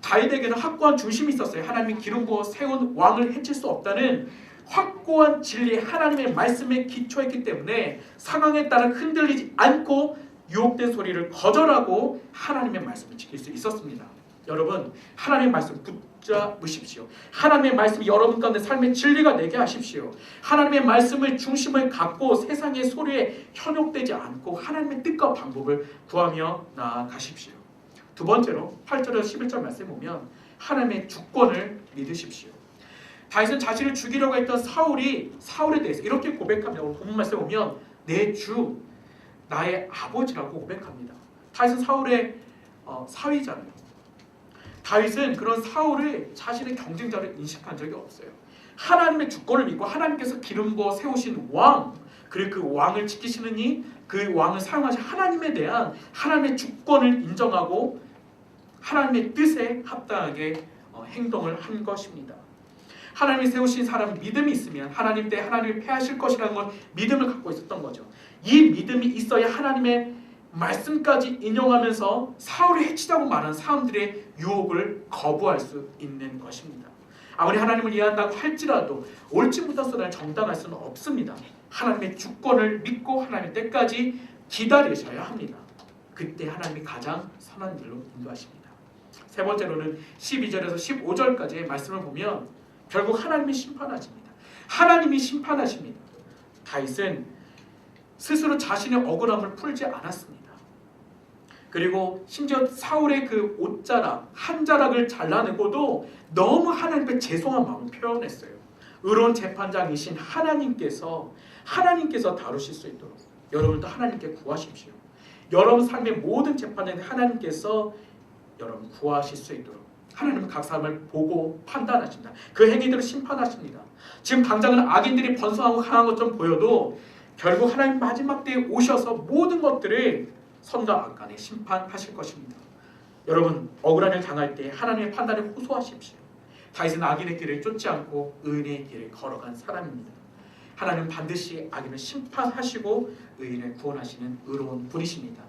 다윗에게는 확고한 중심이 있었어요. 하나님이 기름 부어 세운 왕을 해칠 수 없다는 확고한 진리, 하나님의 말씀에 기초했기 때문에 상황에 따라 흔들리지 않고 유혹된 소리를 거절하고 하나님의 말씀을 지킬 수 있었습니다. 여러분 하나님의 말씀 붙잡으십시오. 하나님의 말씀이 여러분 가운데 삶의 진리가 되게 하십시오. 하나님의 말씀을 중심을 갖고 세상의 소리에 현혹되지 않고 하나님의 뜻과 방법을 구하며 나아가십시오. 두 번째로 8절에서 11절 말씀에 보면 하나님의 주권을 믿으십시오. 다윗은 자신을 죽이려고 했던 사울에 대해서 이렇게 고백합니다. 오늘 본문 말씀에 보면 내 주 나의 아버지라고 고백합니다. 다윗은 사울의 사위잖아요. 다윗은 그런 사울을 자신의 경쟁자로 인식한 적이 없어요. 하나님의 주권을 믿고 하나님께서 기름 부어 세우신 왕, 그리고 그 왕을 지키시느니 그 왕을 사용하신 하나님에 대한 하나님의 주권을 인정하고 하나님의 뜻에 합당하게 행동을 한 것입니다. 하나님이 세우신 사람 믿음이 있으면 하나님 때 하나님을 패하실 것이라는 걸 믿음을 갖고 있었던 거죠. 이 믿음이 있어야 하나님의 말씀까지 인용하면서 사울을 해치자고 말하는 사람들의 유혹을 거부할 수 있는 것입니다. 아무리 하나님을 이해한다고 할지라도 옳지 못한 소리를 정당할 수는 없습니다. 하나님의 주권을 믿고 하나님의 때까지 기다리셔야 합니다. 그때 하나님이 가장 선한 길로 인도하십니다. 세 번째로는 12절에서 15절까지의 말씀을 보면 결국 하나님이 심판하십니다. 하나님이 심판하십니다. 다윗은 스스로 자신의 억울함을 풀지 않았습니다. 그리고 심지어 사울의 그 옷자락, 한 자락을 잘라내고도 너무 하나님께 죄송한 마음을 표현했어요. 의로운 재판장이신 하나님께서 다루실 수 있도록 여러분도 하나님께 구하십시오. 여러분 삶의 모든 재판은 하나님께서 여러분 구하실 수 있도록 하나님은 각 사람을 보고 판단하신다. 그 행위대로 심판하십니다. 지금 당장은 악인들이 번성하고 강한 것처럼 보여도 결국 하나님 마지막 때에 오셔서 모든 것들을 선과 악 간에 심판하실 것입니다. 여러분 억울한 일 당할 때 하나님의 판단에 호소하십시오. 다윗은 악인의 길을 쫓지 않고 의인의 길을 걸어간 사람입니다. 하나님은 반드시 악인을 심판하시고 의인을 구원하시는 의로운 분이십니다.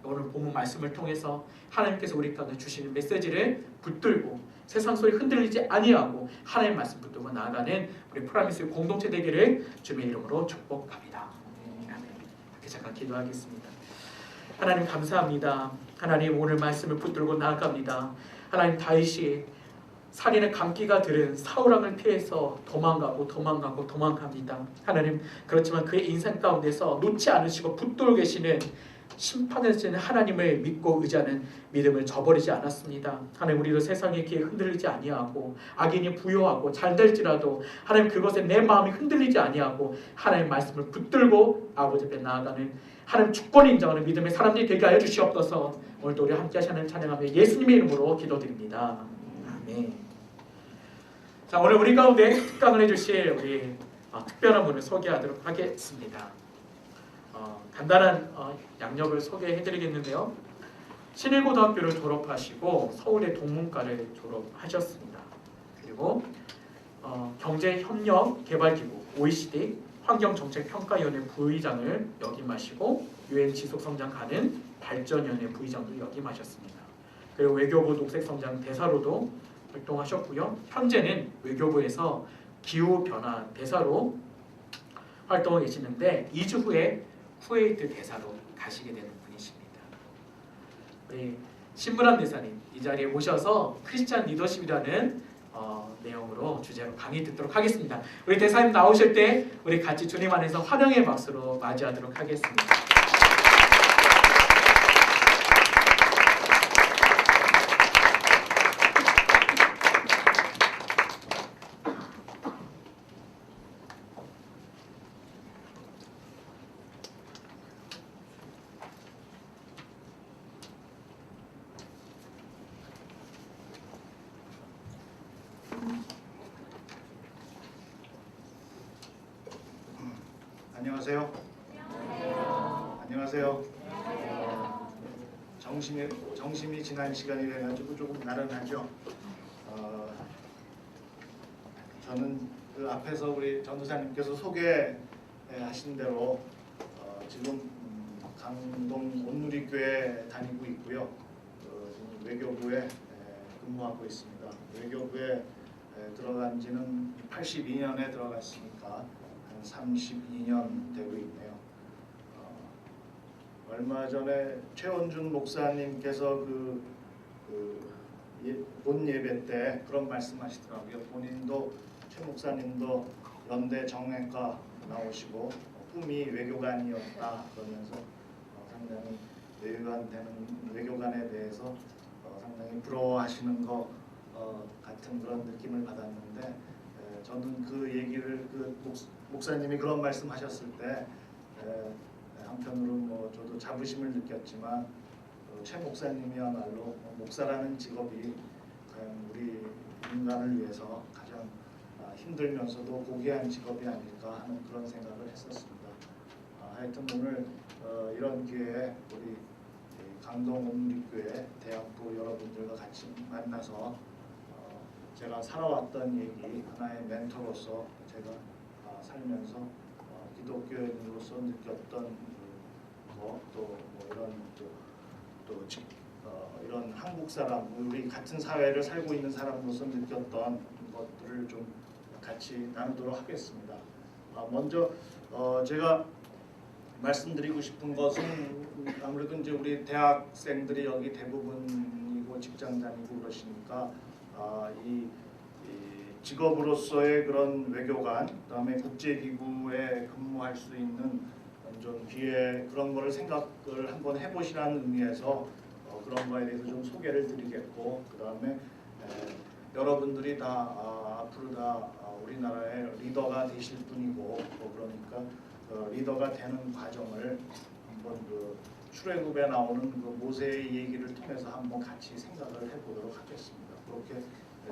오늘 본문 말씀을 통해서 하나님께서 우리 가운데 주시는 메시지를 붙들고 세상 소리 흔들리지 아니하고 하나님의 말씀 붙들고 나아가는 우리 프라미스 공동체 되기를 주님의 이름으로 축복합니다. 아멘. 잠깐 기도하겠습니다. 하나님 감사합니다. 하나님 오늘 말씀을 붙들고 나아갑니다. 하나님 다윗이 살인의 감기가 들은 사울왕을 피해서 도망갑니다. 하나님 그렇지만 그의 인생 가운데서 놓지 않으시고 붙들고 계시는 심판하시는 하나님을 믿고 의지하는 믿음을 저버리지 않았습니다. 하나님, 우리도 세상의 기에 흔들리지 아니하고 악인이 부여하고 잘 될지라도 하나님 그것에 내 마음이 흔들리지 아니하고 하나님 말씀을 붙들고 아버지 앞에 나아가는 하나님 주권을 인정하는 믿음의 사람들이 되게 하여 주시옵소서. 오늘도 우리 함께 하시는 찬양하며 예수님의 이름으로 기도드립니다. 아멘. 자, 오늘 우리 가운데 특강을 해주실 우리 특별한 분을 소개하도록 하겠습니다. 간단한 양력을 소개해드리겠는데요. 신일고등학교를 졸업하시고 서울의 동문과를 졸업하셨습니다. 그리고 경제협력개발기구 OECD 환경정책평가위원회 부의장을 역임하시고 UN 지속성장 가능 발전위원회 부의장도 역임하셨습니다. 그리고 외교부 녹색성장 대사로도 활동하셨고요. 현재는 외교부에서 기후변화 대사로 활동하고 계시는데 2주 후에 쿠웨이트 대사로 가시게 되는 분이십니다. 우리 신문환 대사님 이 자리에 모셔서 크리스찬 리더십이라는 내용으로 주제로 강의 듣도록 하겠습니다. 우리 대사님 나오실 때 우리 같이 주님 안에서 환영의 박수로 맞이하도록 하겠습니다. 안녕하세요. 안녕하세요. 정심이 지난 시간이 돼가지고 조금 나른하죠. 저는 그 앞에서 우리 전도사님께서 소개하신 대로 지금 강동 온누리교회 다니고 있고요. 지금 외교부에 근무하고 있습니다. 외교부에 들어간 지는 82년에 들어갔으니까 32년 되고 있네요. 얼마 전에 최원준 목사님께서 본 예배 때 그런 말씀하시더라고요. 본인도 최 목사님도 연대 정외과 나오시고 꿈이 외교관이었다 그러면서 상당히 외교관에 대해서 상당히 부러워하시는 것 같은 그런 느낌을 받았는데 저는 그 얘기를 목사님이 그런 말씀하셨을 때 한편으로 저도 자부심을 느꼈지만 최 목사님이야말로 목사라는 직업이 우리 인간을 위해서 가장 힘들면서도 고귀한 직업이 아닐까 하는 그런 생각을 했었습니다. 하여튼 오늘 이런 기회에 우리 강동 온누리교회 대학부 여러분들과 같이 만나서 제가 살아왔던 얘기, 하나의 멘토로서 제가 살면서 기독교인으로서 느꼈던 또 이런 한국 사람, 우리 같은 사회를 살고 있는 사람으로서 느꼈던 것들을 좀 같이 나누도록 하겠습니다. 먼저 제가 말씀드리고 싶은 것은 아무래도 이제 우리 대학생들이 여기 대부분이고 직장 다니고 그러시니까 이 직업으로서의 그런 외교관, 그다음에 국제기구에 근무할 수 있는 좀 기회 그런 거를 생각을 한번 해보시라는 의미에서 그런 거에 대해서 좀 소개를 드리겠고, 그다음에 여러분들이 다 앞으로 다 우리나라의 리더가 되실 분이고 그러니까 리더가 되는 과정을 한번 출애굽에 나오는 모세의 얘기를 통해서 한번 같이 생각을 해보도록 하겠습니다. 그렇게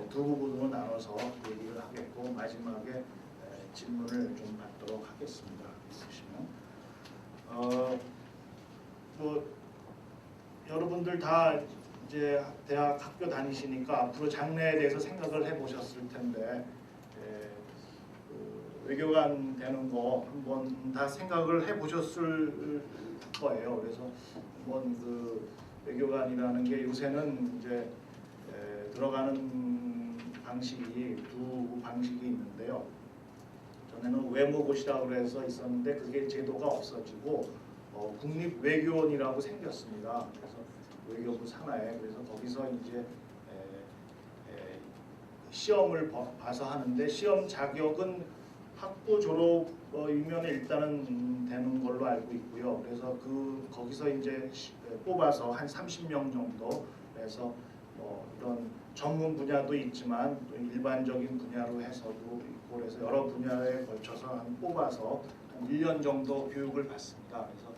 두 부분으로 나눠서 얘기를 하겠고 마지막에 질문을 좀 받도록 하겠습니다. 보시면 여러분들 다 이제 대학 학교 다니시니까 앞으로 장래에 대해서 생각을 해보셨을 텐데 외교관 되는 거 한번 다 생각을 해보셨을 거예요. 그래서 한번 외교관이라는 게 요새는 이제 들어가는 방식이 두 방식이 있는데요. 전에는 외모고시라고 해서 있었는데 그게 제도가 없어지고 국립외교원이라고 생겼습니다. 그래서 외교부 산하에 그래서 거기서 이제 시험을 봐서 하는데 시험 자격은 학부 졸업이면 일단은 되는 걸로 알고 있고요. 그래서 거기서 이제 뽑아서 한 30명 정도에서 이런 전문 분야도 있지만 또 일반적인 분야로 해서도 있고 그래서 여러 분야에 걸쳐서 뽑아서 한 1년 정도 교육을 받습니다. 그래서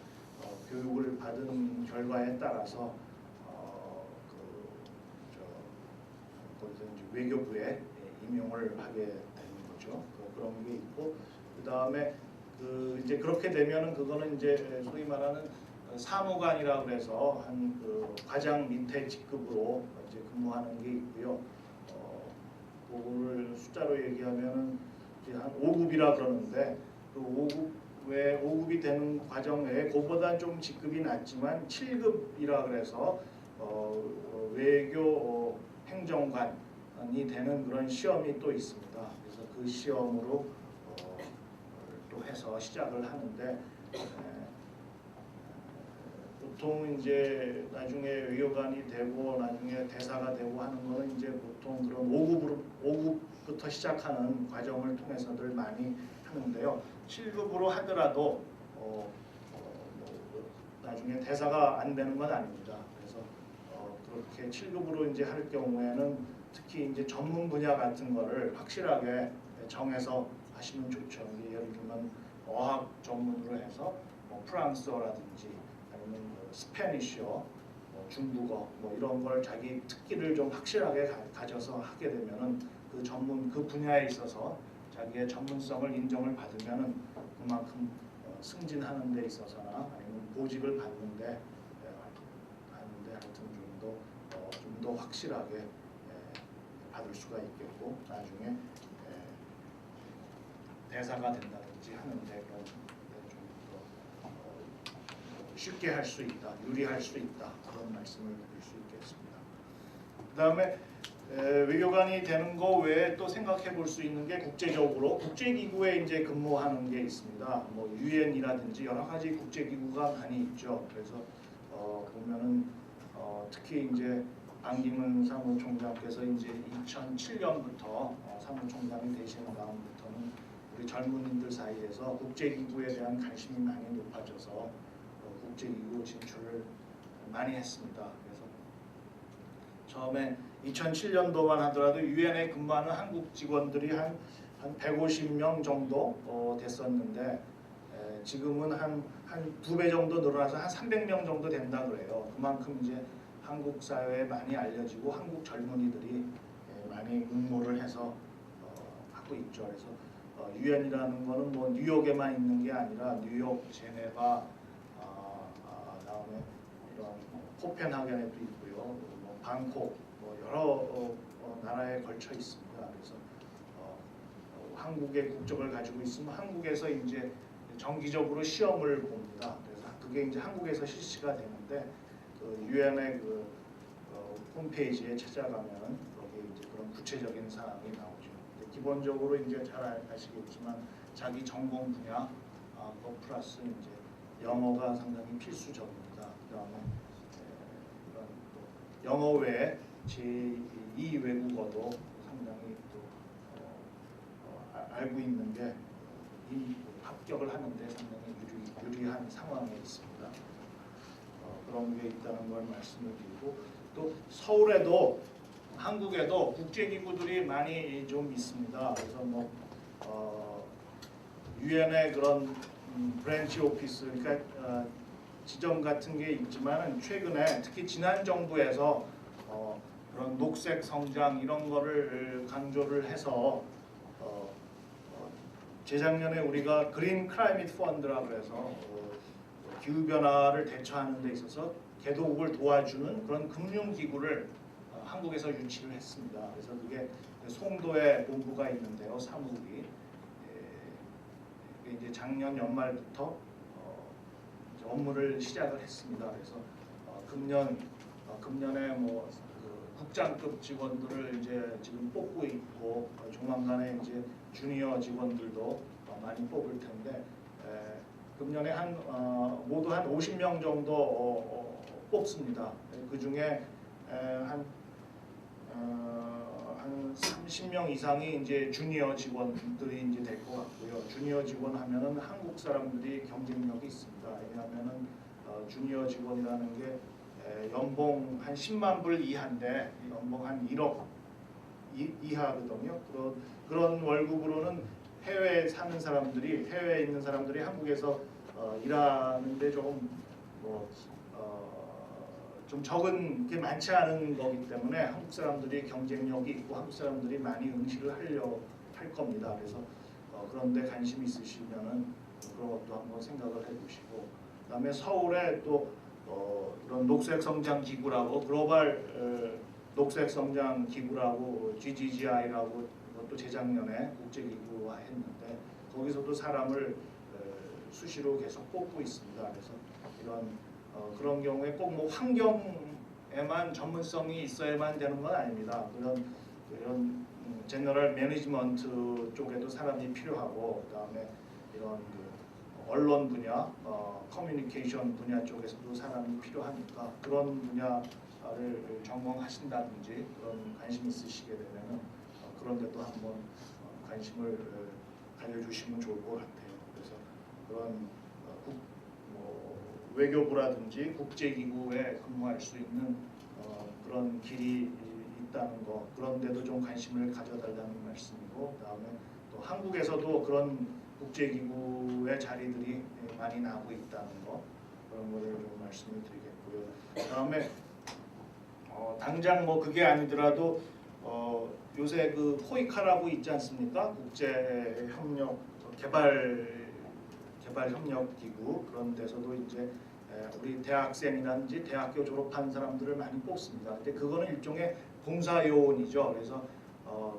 교육을 받은 결과에 따라서 거기서 이제 외교부에 임용을 하게 되는 거죠. 그런 게 있고 그 다음에 이제 그렇게 되면은 그거는 이제 소위 말하는 사무관이라고 그래서 한 과장 밑에 직급으로 이제 근무하는 게 있고요. 그거를 숫자로 얘기하면은 이제 한 5급이라 그러는데 그 5급이 되는 과정 외에 그보다 좀 직급이 낮지만 7급이라 그래서 외교 행정관이 되는 그런 시험이 또 있습니다. 그래서 그 시험으로 또 해서 시작을 하는데 보통 이제 나중에 외교관이 되고 나중에 대사가 되고 하는 거는 이제 보통 그런 5급부터 시작하는 과정을 통해서들 많이 하는데요. 7급으로 하더라도 나중에 대사가 안 되는 건 아닙니다. 그래서 그렇게 7급으로 이제 할 경우에는 특히 이제 전문 분야 같은 거를 확실하게 정해서 하시면 좋죠. 예를 들면 어학 전문으로 해서 프랑스어라든지 아니면 스페니쉬어, 중국어 이런 걸 자기 특기를 좀 확실하게 가져서 하게 되면은 그 분야에 있어서 자기의 전문성을 인정을 받으면은 그만큼 승진하는 데 있어서나 아니면 보직을 받는데 하여튼 좀 더 확실하게 받을 수가 있겠고 나중에 대사가 된다든지 하는데 좀더 쉽게 할 수 있다, 유리할 수 있다 그런 말씀을 드릴 수 있겠습니다. 그 다음에 외교관이 되는 거 외에 또 생각해 볼 수 있는 게 국제적으로 국제기구에 이제 근무하는 게 있습니다. 유엔이라든지 여러 가지 국제기구가 많이 있죠. 그래서 보면은 특히 이제 반기문 사무총장께서 이제 2007년부터 사무총장이 되신 다음부터는 우리 젊은이들 사이에서 국제기구에 대한 관심이 많이 높아져서 국제기구 진출을 많이 했습니다. 그래서 처음에 2007년도만 하더라도 유엔에 근무하는 한국 직원들이 한 150명 정도 됐었는데 지금은 한 2배 정도 늘어나서 한 300명 정도 된다 그래요. 그만큼 이제 한국 사회에 많이 알려지고 한국 젊은이들이 많이 응모를 해서 하고 있죠. 그래서 유엔이라는 거는 뉴욕에만 있는 게 아니라 뉴욕, 제네바, 다음에 이런 코펜하겐에도 있고요. 방콕 여러 나라에 걸쳐 있습니다. 그래서 한국의 국적을 가지고 있으면 한국에서 이제 정기적으로 시험을 봅니다. 그래서 그게 이제 한국에서 실시가 되는데 유엔의 홈페이지에 찾아가면 거기 이제 그런 구체적인 사항이 나오죠. 기본적으로 이제 잘 아시겠지만 자기 전공 분야 플러스 이제 영어가 상당히 필수적입니다. 그다음에 이런 또 영어 외에 제2 외국어도 상당히 또 알고 있는 게 이 합격을 하는데 상당히 유리한 상황에 있습니다. 그런 게 있다는 걸 말씀을 드리고 또 서울에도 한국에도 국제기구들이 많이 좀 있습니다. 그래서 유엔의 그런 브랜치 오피스 그러니까 지점 같은 게 있지만 최근에 특히 지난 정부에서 그런 녹색 성장 이런 거를 강조를 해서 재작년에 우리가 그린 클라이밋 펀드라고 해서 기후 변화를 대처하는 데 있어서 개도국을 도와주는 그런 금융기구를 한국에서 유치를 했습니다. 그래서 그게 송도에 본부가 있는데요, 사무국이 이제 작년 연말부터 이제 업무를 시작을 했습니다. 그래서 금년에 국장급 직원들을 이제 지금 뽑고 있고 조만간에 이제 주니어 직원들도 많이 뽑을 텐데 금년에 모두 한 50명 정도 뽑습니다. 그 중에 한 한 30명 이상이 이제 주니어 직원들이 이제 될 것 같고요. 주니어 직원 하면은 한국 사람들이 경쟁력이 있습니다. 왜냐하면은 주니어 직원이라는 게 연봉 한 10만 불 이하인데 연봉 한 1억 이하거든요. 그런 월급으로는 해외에 사는 사람들이 해외에 있는 사람들이 한국에서 일하는데 조금 좀 적은 게 많지 않은 거기 때문에 한국 사람들이 경쟁력이 있고 한국 사람들이 많이 응시를 하려 할 겁니다. 그래서 그런데 관심 있으시면은 그런 것도 한번 생각을 해보시고, 그다음에 서울에 또 이런 녹색성장기구라고 글로벌 녹색성장기구라고 GGGI라고 그것도 재작년에 국제기구화했는데 거기서도 사람을 수시로 계속 뽑고 있습니다. 그래서 이런 그런 경우에 꼭 뭐 환경에만 전문성이 있어야만 되는 건 아닙니다. 이런 제너럴 매니지먼트 쪽에도 사람이 필요하고, 그다음에 이런 언론 분야, 커뮤니케이션 분야 쪽에서도 사람이 필요하니까 그런 분야를 전공하신다든지 그런 관심 있으시게 되면은 그런 데도 한번 관심을 가져주시면 좋을 것 같아요. 그래서 그런 외교부라든지 국제기구에 근무할 수 있는 그런 길이 있다는 거, 그런 데도 좀 관심을 가져달라는 말씀이고, 그다음에 또 한국에서도 그런 국제기구의 자리들이 많이 나오고 있다는 거, 그런 거를 좀 말씀을 드리겠고요. 그다음에 당장 뭐 그게 아니더라도 요새 그 코이카라고 있지 않습니까? 국제협력 개발협력기구, 그런 데서도 이제 우리 대학생이라든지 대학교 졸업한 사람들을 많이 뽑습니다. 근데 그거는 일종의 봉사요원이죠. 그래서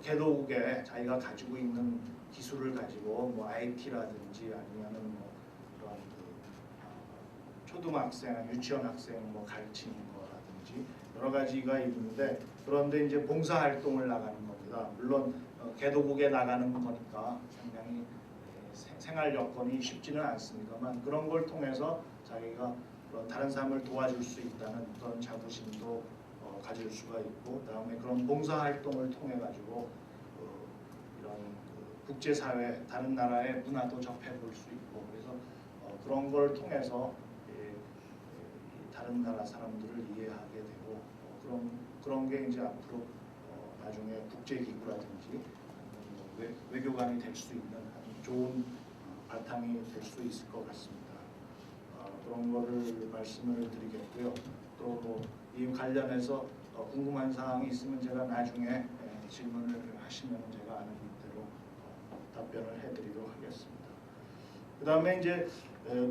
개도국에 자기가 가지고 있는 기술을 가지고 뭐 IT라든지 아니면은 뭐 그런 초등학생, 유치원 학생 뭐 가르치는 거라든지 여러 가지가 있는데, 그런데 이제 봉사 활동을 나가는 겁니다. 물론 개도국에 나가는 거니까 상당히 생활 여건이 쉽지는 않습니다만 그런 걸 통해서 자기가 다른 사람을 도와줄 수 있다는 그런 자부심도 가질 수가 있고, 그다음에 그런 봉사 활동을 통해 가지고 이런 국제사회 다른 나라의 문화도 접해볼 수 있고, 그래서 그런 걸 통해서 다른 나라 사람들을 이해하게 되고 그런 게 이제 앞으로 나중에 국제기구라든지 외교관이 될 수 있는 좋은 바탕이 될 수 있을 것 같습니다. 그런 거를 말씀을 드리겠고요. 또 이 관련해서 궁금한 사항이 있으면 제가 나중에 질문을 하시면 제가 아는 대로 답변을 해드리도록 하겠습니다. 그 다음에 이제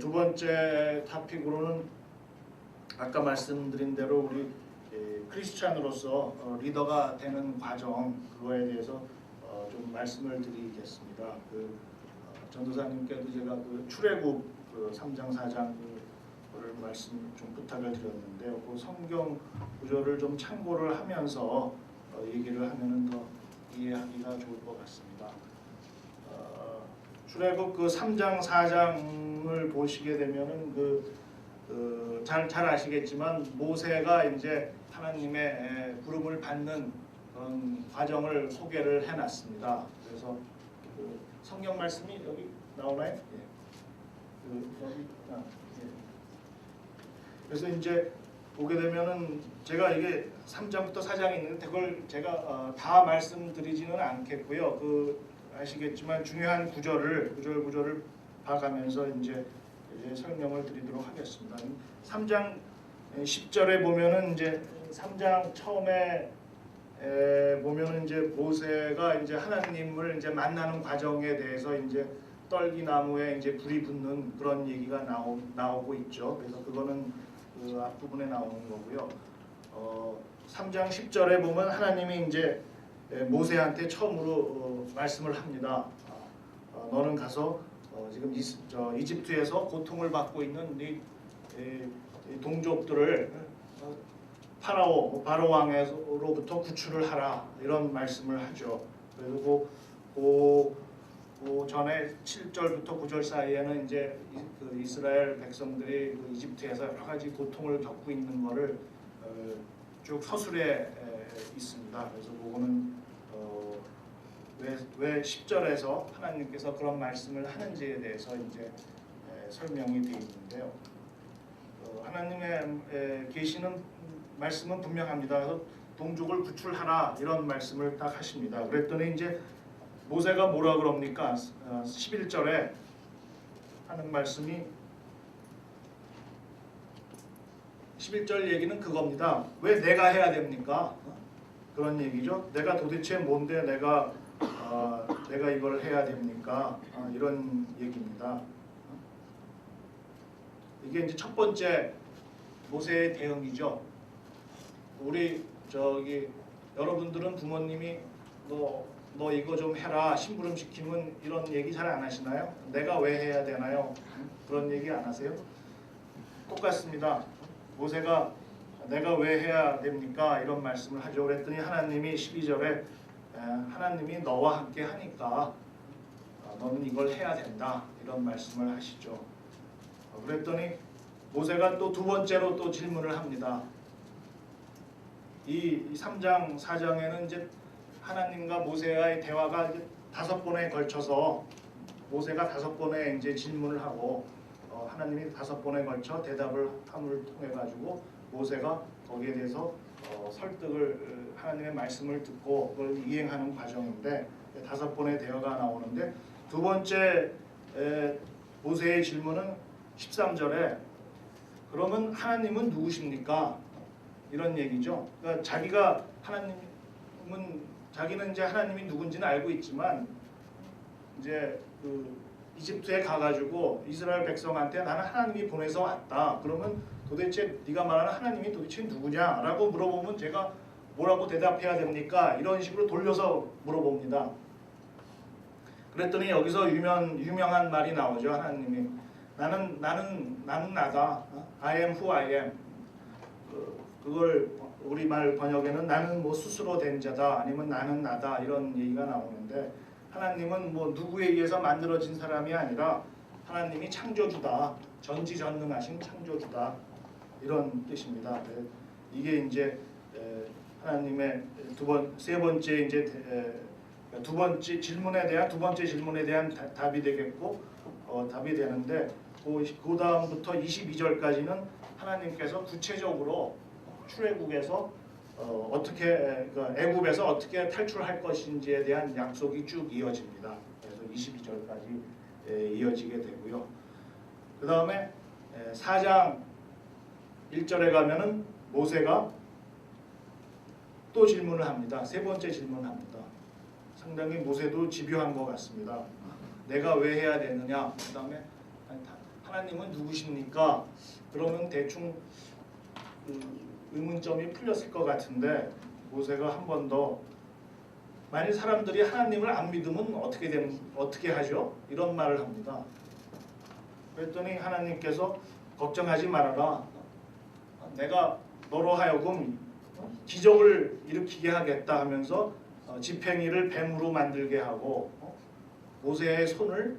두 번째 토픽으로는 아까 말씀드린 대로 우리 크리스찬으로서 리더가 되는 과정, 그거에 대해서 좀 말씀을 드리겠습니다. 전도사님께도 제가 출애굽 3장 4장 를 말씀 좀 부탁을 드렸는데요. 그 성경 구절을 좀 참고를 하면서 얘기를 하면은 더 이해하기가 좋을 것 같습니다. 출애굽 3장 4장을 보시게 되면은 잘 아시겠지만 모세가 이제 하나님의 부름을 받는 그런 과정을 소개를 해놨습니다. 그래서 성경 말씀이 여기 나오나요? 예. 여기 그래서 이제 보게 되면은 제가 이게 3장부터 4장이 있는데 그걸 제가 다 말씀드리지는 않겠고요. 아시겠지만 중요한 구절을 봐가면서 이제 설명을 드리도록 하겠습니다. 3장 10절에 보면은 이제 3장 처음에 보면은 이제 모세가 이제 하나님을 이제 만나는 과정에 대해서 이제 떨기나무에 이제 불이 붙는 그런 얘기가 나오고 있죠. 그래서 그거는 그 앞부분에 나오는 거고요. 3장 10절에 보면 하나님이 이제 모세한테 처음으로 말씀을 합니다. 너는 가서 지금 이집트에서 고통을 받고 있는 네 동족들을 바로 왕으로부터 구출을 하라, 이런 말씀을 하죠. 그리고 그 전에 7절부터 9절 사이에는 이제 이스라엘 백성들이 이집트에서 여러 가지 고통을 겪고 있는 것을 쭉 서술해 있습니다. 그래서 그거는 왜 10절에서 하나님께서 그런 말씀을 하는지에 대해서 이제 설명이 되어 있는데요. 하나님의 계시는 말씀은 분명합니다. 그래서 동족을 구출하라 이런 말씀을 딱 하십니다. 그랬더니 이제 모세가 뭐라 그럽니까? 11절에 하는 말씀이 11절 얘기는 그겁니다. 왜 내가 해야 됩니까? 그런 얘기죠. 내가 도대체 뭔데 내가 이걸 해야 됩니까? 이런 얘기입니다. 이게 이제 첫 번째 모세의 대응이죠. 우리 여러분들은 부모님이 너 이거 좀 해라 심부름 시키면 이런 얘기 잘 안 하시나요? 내가 왜 해야 되나요? 그런 얘기 안 하세요? 똑같습니다. 모세가 내가 왜 해야 됩니까? 이런 말씀을 하죠. 그랬더니 하나님이 12절에 하나님이 너와 함께 하니까 너는 이걸 해야 된다 이런 말씀을 하시죠. 그랬더니 모세가 또 두 번째로 또 질문을 합니다. 이 3장 4장에는 이제 하나님과 모세와의 대화가 이제 5번에 걸쳐서 모세가 5번의 이제 질문을 하고 하나님이 5번에 걸쳐 대답을 함을 통해 가지고 모세가 거기에 대해서 설득을 하나님의 말씀을 듣고 그걸 이행하는 과정인데 5번의 대화가 나오는데 두 번째 모세의 질문은 13절에 그러면 하나님은 누구십니까? 이런 얘기죠. 그러니까 자기는 이제 하나님이 누군지는 알고 있지만 이제 이집트에 가가지고 이스라엘 백성한테 나는 하나님이 보내서 왔다. 그러면 도대체 네가 말하는 하나님이 도대체 누구냐라고 물어보면 제가 뭐라고 대답해야 됩니까? 이런 식으로 돌려서 물어봅니다. 그랬더니 여기서 유명한 말이 나오죠. 하나님이 나는 나다. I am who I am. 그걸 우리말 번역에는 나는 뭐 스스로 된 자다 아니면 나는 나다 이런 얘기가 나오는데 하나님은 뭐 누구에 의해서 만들어진 사람이 아니라 하나님이 창조주다. 전지전능하신 창조주다. 이런 뜻입니다. 이게 이제 하나님의 세 번째 이제 두 번째 질문에 대한 답이 되겠고 답이 되는데 그 다음부터 22절까지는 하나님께서 구체적으로 출애굽에서 어떻게 애굽에서 어떻게 탈출할 것인지에 대한 약속이 쭉 이어집니다. 그래서 22절까지 이어지게 되고요. 그 다음에 4장 1절에 가면은 모세가 또 질문을 합니다. 세 번째 질문을 합니다. 상당히 모세도 집요한 것 같습니다. 내가 왜 해야 되느냐? 그 다음에 하나님은 누구십니까? 그러면 대충 의문점이 풀렸을 것 같은데 모세가 한 번 더 만일 사람들이 하나님을 안 믿으면 어떻게 하죠? 이런 말을 합니다. 그랬더니 하나님께서 걱정하지 말아라. 내가 너로 하여금 기적을 일으키게 하겠다 하면서 지팽이를 뱀으로 만들게 하고 모세의 손을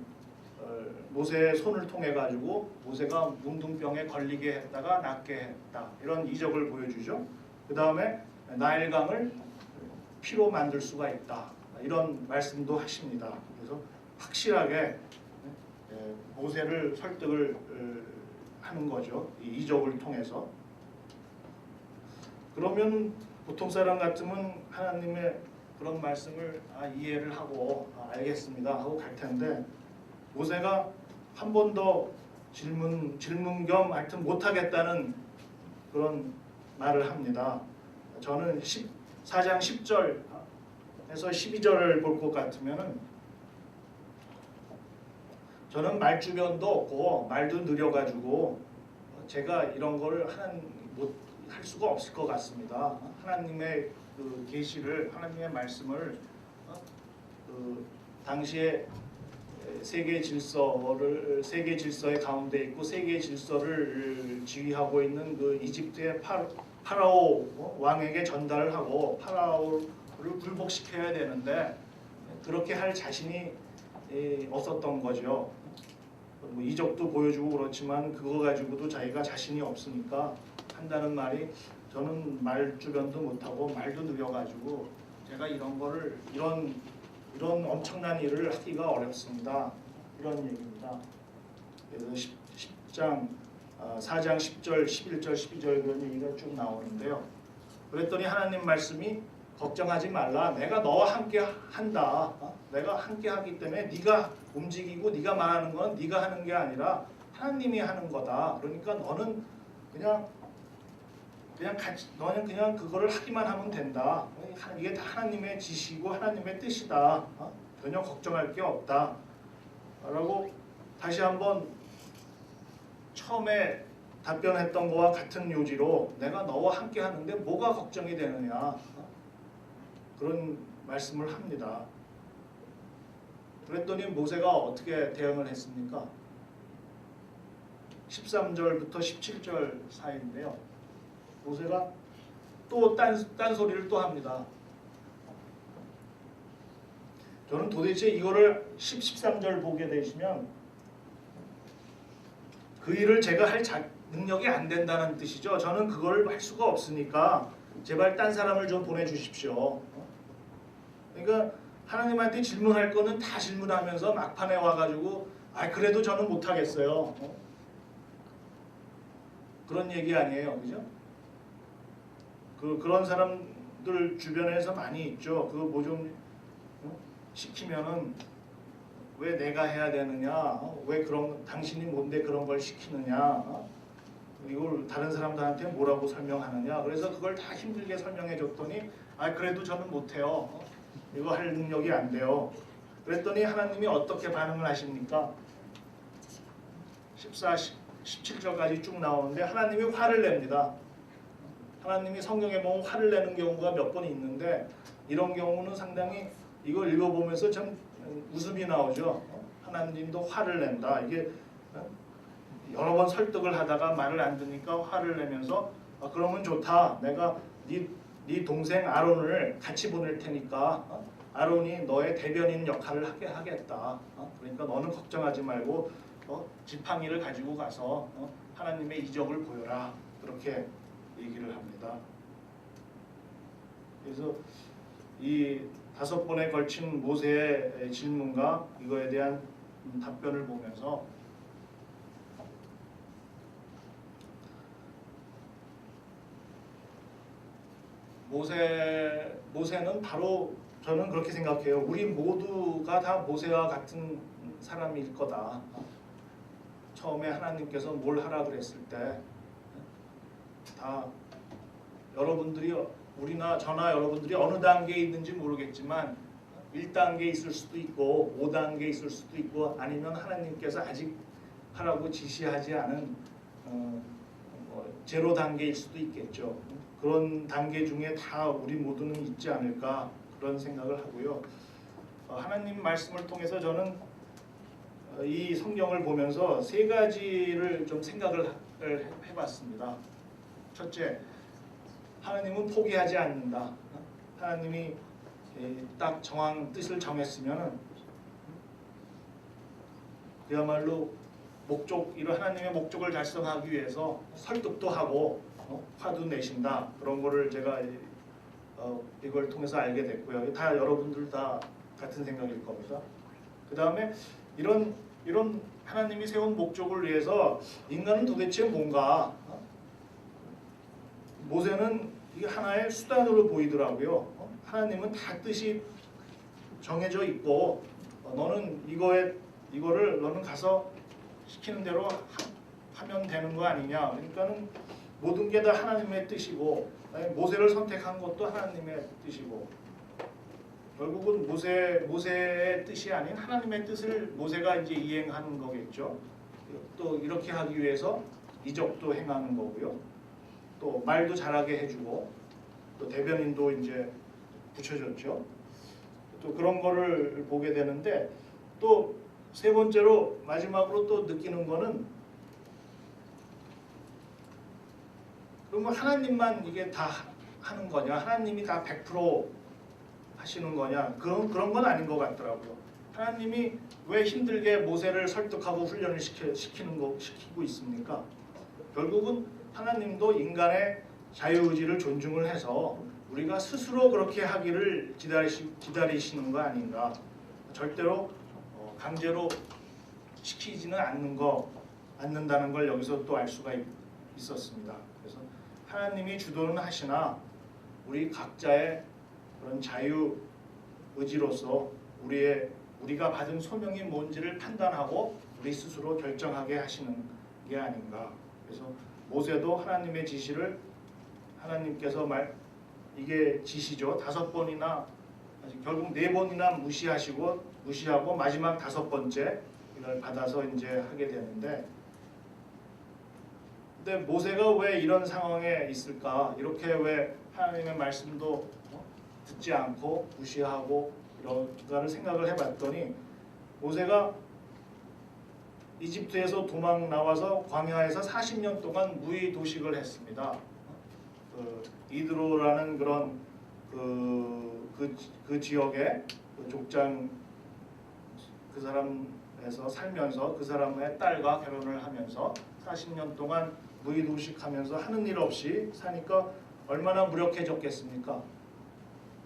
통해 가지고 모세가 문둥병에 걸리게 했다가 낫게 했다. 이런 이적을 보여주죠. 그 다음에 나일강을 피로 만들 수가 있다. 이런 말씀도 하십니다. 그래서 확실하게 모세를 설득을 하는 거죠. 이 이적을 통해서. 그러면 보통 사람 같으면 하나님의 그런 말씀을 이해를 하고 알겠습니다 하고 갈 텐데 모세가 한 번 더 질문 겸 하여튼 못하겠다는 그런 말을 합니다. 저는 4장 10절에서 12절을 볼 것 같으면은 저는 말주변도 없고 말도 느려가지고 제가 이런 걸 할 수가 없을 것 같습니다. 하나님의 그 계시를 하나님의 말씀을 당시에 세계 질서의 가운데 있고 세계 질서를 지휘하고 있는 그 이집트의 파라오 왕에게 전달을 하고 파라오를 굴복시켜야 되는데 그렇게 할 자신이 없었던 거죠. 뭐 이적도 보여주고 그렇지만 그거 가지고도 자기가 자신이 없으니까 한다는 말이 저는 말 주변도 못하고 말도 느려가지고 제가 이런 이런 엄청난 일을 하기가 어렵습니다. 이런 얘기입니다. 그래서 4장 10절, 11절, 12절 그런 얘기가 쭉 나오는데요. 그랬더니 하나님 말씀이 걱정하지 말라. 내가 너와 함께 한다. 내가 함께 하기 때문에 네가 움직이고 네가 말하는 건 네가 하는 게 아니라 하나님이 하는 거다. 그러니까 너는 그냥 같이 너는 그냥 그거를 하기만 하면 된다. 이게 다 하나님의 지시고 하나님의 뜻이다. 전혀 걱정할 게 없다. 라고 다시 한번 처음에 답변했던 거와 같은 요지로 내가 너와 함께 하는데 뭐가 걱정이 되느냐. 그런 말씀을 합니다. 그랬더니 모세가 어떻게 대응을 했습니까? 13절부터 17절 사이인데요. 모세가 또 딴소리를 또 합니다. 저는 도대체 이거를 13절 보게 되시면 그 일을 제가 할 능력이 안 된다는 뜻이죠. 저는 그걸 할 수가 없으니까 제발 딴 사람을 좀 보내주십시오. 그러니까 하나님한테 질문할 거는 다 질문하면서 막판에 와가지고 그래도 저는 못하겠어요. 그런 얘기 아니에요. 그죠? 그런 사람들 주변에서 많이 있죠. 그거 뭐 좀 시키면은 왜 내가 해야 되느냐? 왜 당신이 뭔데 그런 걸 시키느냐? 이걸 다른 사람들한테 뭐라고 설명하느냐? 그래서 그걸 다 힘들게 설명해 줬더니 그래도 저는 못해요. 이거 할 능력이 안 돼요. 그랬더니 하나님이 어떻게 반응을 하십니까? 17절까지 쭉 나오는데 하나님이 화를 냅니다. 하나님이 성경에 보면 화를 내는 경우가 몇 번 있는데 이런 경우는 상당히 이걸 읽어보면서 참 웃음이 나오죠. 하나님도 화를 낸다. 이게 여러 번 설득을 하다가 말을 안 듣니까 화를 내면서 그러면 좋다. 내가 네 동생 아론을 같이 보낼 테니까 아론이 너의 대변인 역할을 하게 하겠다. 그러니까 너는 걱정하지 말고 지팡이를 가지고 가서 하나님의 이적을 보여라. 그렇게 얘기를 합니다. 그래서 이 5번에 걸친 모세의 질문과 이거에 대한 답변을 보면서 모세는 바로 저는 그렇게 생각해요. 우리 모두가 다 모세와 같은 사람일 거다. 처음에 하나님께서 뭘 하라 그랬을 때 다 여러분들이 저나 여러분들이 어느 단계에 있는지 모르겠지만 1단계에 있을 수도 있고 5단계에 있을 수도 있고 아니면 하나님께서 아직 하라고 지시하지 않은 제로 단계일 수도 있겠죠. 그런 단계 중에 다 우리 모두는 있지 않을까 그런 생각을 하고요. 하나님 말씀을 통해서 저는 이 성경을 보면서 3가지를 좀 생각을 해봤습니다. 첫째, 하나님은 포기하지 않는다. 하나님이 딱 뜻을 정했으면 그야말로 이런 하나님의 목적을 달성하기 위해서 설득도 하고 화도 내신다. 그런 거를 제가 이걸 통해서 알게 됐고요. 다 여러분들 다 같은 생각일 겁니다. 그 다음에 이런 하나님이 세운 목적을 위해서 인간은 도대체 뭔가 모세는 이게 하나의 수단으로 보이더라고요. 하나님은 다 뜻이 정해져 있고 너는 이거를 너는 가서 시키는 대로 하면 되는 거 아니냐. 그러니까는 모든 게 다 하나님의 뜻이고 모세를 선택한 것도 하나님의 뜻이고 결국은 모세의 뜻이 아닌 하나님의 뜻을 모세가 이제 이행하는 거겠죠. 또 이렇게 하기 위해서 이적도 행하는 거고요. 또 말도 잘하게 해주고 또 대변인도 이제 붙여줬죠. 또 그런 거를 보게 되는데 또 3번째로 마지막으로 또 느끼는 거는 그러면 하나님만 이게 다 하는 거냐? 하나님이 다 100% 하시는 거냐? 그런 건 아닌 것 같더라고요. 하나님이 왜 힘들게 모세를 설득하고 훈련을 시키고 있습니까? 결국은 하나님도 인간의 자유의지를 존중을 해서 우리가 스스로 그렇게 하기를 기다리시는 거 아닌가. 절대로 강제로 시키지는 않는다는 걸 여기서 또 알 수가 있었습니다. 그래서 하나님이 주도는 하시나 우리 각자의 그런 자유 의지로서 우리가 받은 소명이 뭔지를 판단하고 우리 스스로 결정하게 하시는 게 아닌가. 그래서 모세도 하나님의 지시를 하나님께서 이게 지시죠. 5번이나 결국 4번이나 무시하고 마지막 5번째 이걸 받아서 이제 하게 되는데, 근데 모세가 왜 이런 상황에 있을까? 이렇게 왜 하나님의 말씀도 듣지 않고 무시하고 이런가를 생각을 해봤더니, 모세가 이집트에서 도망 나와서 광야에서 40년 동안 무의도식을 했습니다. 이드로라는 그런 그 지역의 족장 그 사람에서 살면서 그 사람의 딸과 결혼을 하면서 40년 동안 무의도식하면서 하는 일 없이 사니까 얼마나 무력해졌겠습니까?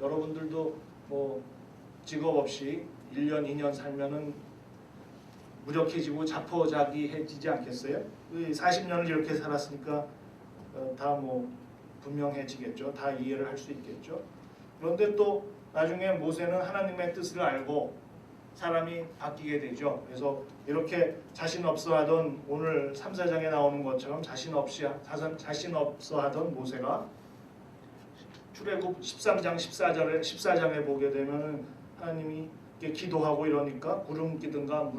여러분들도 뭐 직업 없이 1년 2년 살면은 무력해지고 자포자기해지지 않겠어요? 40년을 이렇게 살았으니까 다 뭐 분명해지겠죠. 다 이해를 할 수 있겠죠. 그런데 또 나중에 모세는 하나님의 뜻을 알고 사람이 바뀌게 되죠. 그래서 이렇게 자신 없어 하던, 오늘 3, 4장에 나오는 것처럼 자신 없어 하던 모세가 출애굽 13장 14장에 보게 되면은 하나님이 기도하고 이러니까 구름기둥과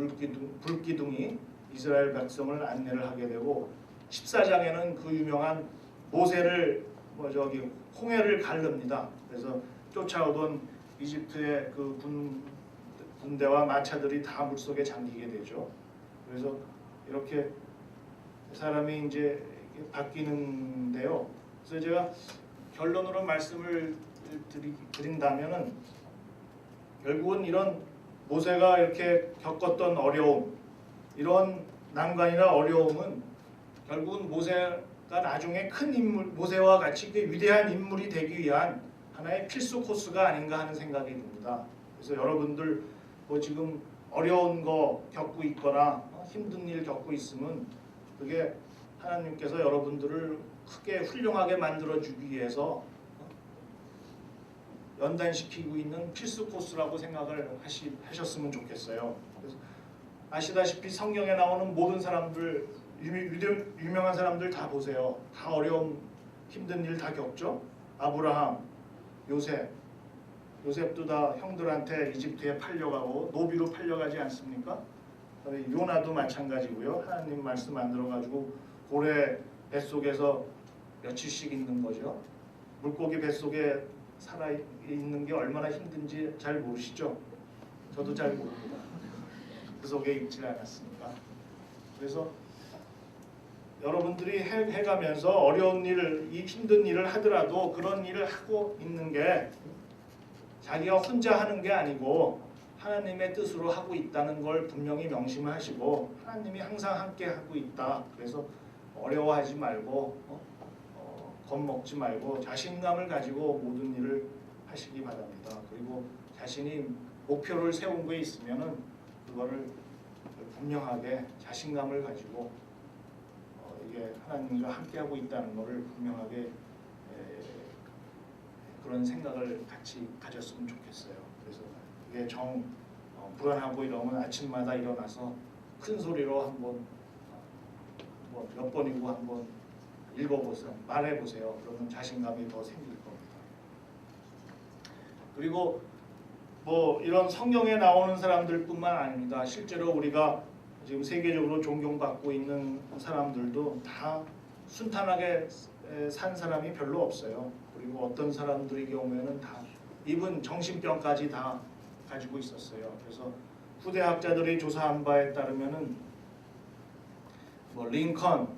불기둥이 이스라엘 백성을 안내를 하게 되고, 14장에는 그 유명한 모세를 홍해를 가릅니다. 그래서 쫓아오던 이집트의 그 군대와 마차들이 다 물속에 잠기게 되죠. 그래서 이렇게 사람이 이제 바뀌는데요. 그래서 제가 결론으로 말씀을 드린다면은, 결국은 이런 모세가 이렇게 겪었던 어려움, 이런 난관이나 어려움은 결국은 모세가 나중에 큰 인물, 모세와 같이 위대한 인물이 되기 위한 하나의 필수 코스가 아닌가 하는 생각이 듭니다. 그래서 여러분들 뭐 지금 어려운 거 겪고 있거나 힘든 일 겪고 있으면 그게 하나님께서 여러분들을 크게 훌륭하게 만들어주기 위해서 연단시키고 있는 필수 코스라고 생각을 하셨으면 좋겠어요. 그래서 아시다시피 성경에 나오는 모든 사람들, 유명한 사람들 다 보세요. 다 어려움, 힘든 일 다 겪죠. 아브라함, 요셉도 다 형들한테 이집트에 팔려가고 노비로 팔려가지 않습니까? 요나도 마찬가지고요. 하나님 말씀 안 들어가지고 고래 뱃속에서 며칠씩 있는 거죠. 물고기 뱃속에 살아있는 게 얼마나 힘든지 잘 모르시죠? 저도 잘 모릅니다. 그 속에 있지 않았으니까. 그래서 여러분들이 해가면서 어려운 일, 이 힘든 일을 하더라도 그런 일을 하고 있는 게 자기가 혼자 하는 게 아니고 하나님의 뜻으로 하고 있다는 걸 분명히 명심을 하시고, 하나님이 항상 함께 하고 있다. 그래서 어려워하지 말고 겁먹지 말고 자신감을 가지고 모든 일을 하시기 바랍니다. 그리고 자신이 목표를 세운 게 있으면은 그거를 분명하게 자신감을 가지고 이게 하나님과 함께하고 있다는 것을 분명하게 그런 생각을 같이 가졌으면 좋겠어요. 그래서 이게 불안하고 이러면 아침마다 일어나서 큰 소리로 한번 몇 번이고 한번 읽어보세요. 말해보세요. 그러면 자신감이 더 생길 겁니다. 그리고 뭐 이런 성경에 나오는 사람들뿐만 아닙니다. 실제로 우리가 지금 세계적으로 존경받고 있는 사람들도 다 순탄하게 산 사람이 별로 없어요. 그리고 어떤 사람들의 경우에는 다 이분 정신병까지 다 가지고 있었어요. 그래서 후대 학자들이 조사한 바에 따르면은 뭐 링컨,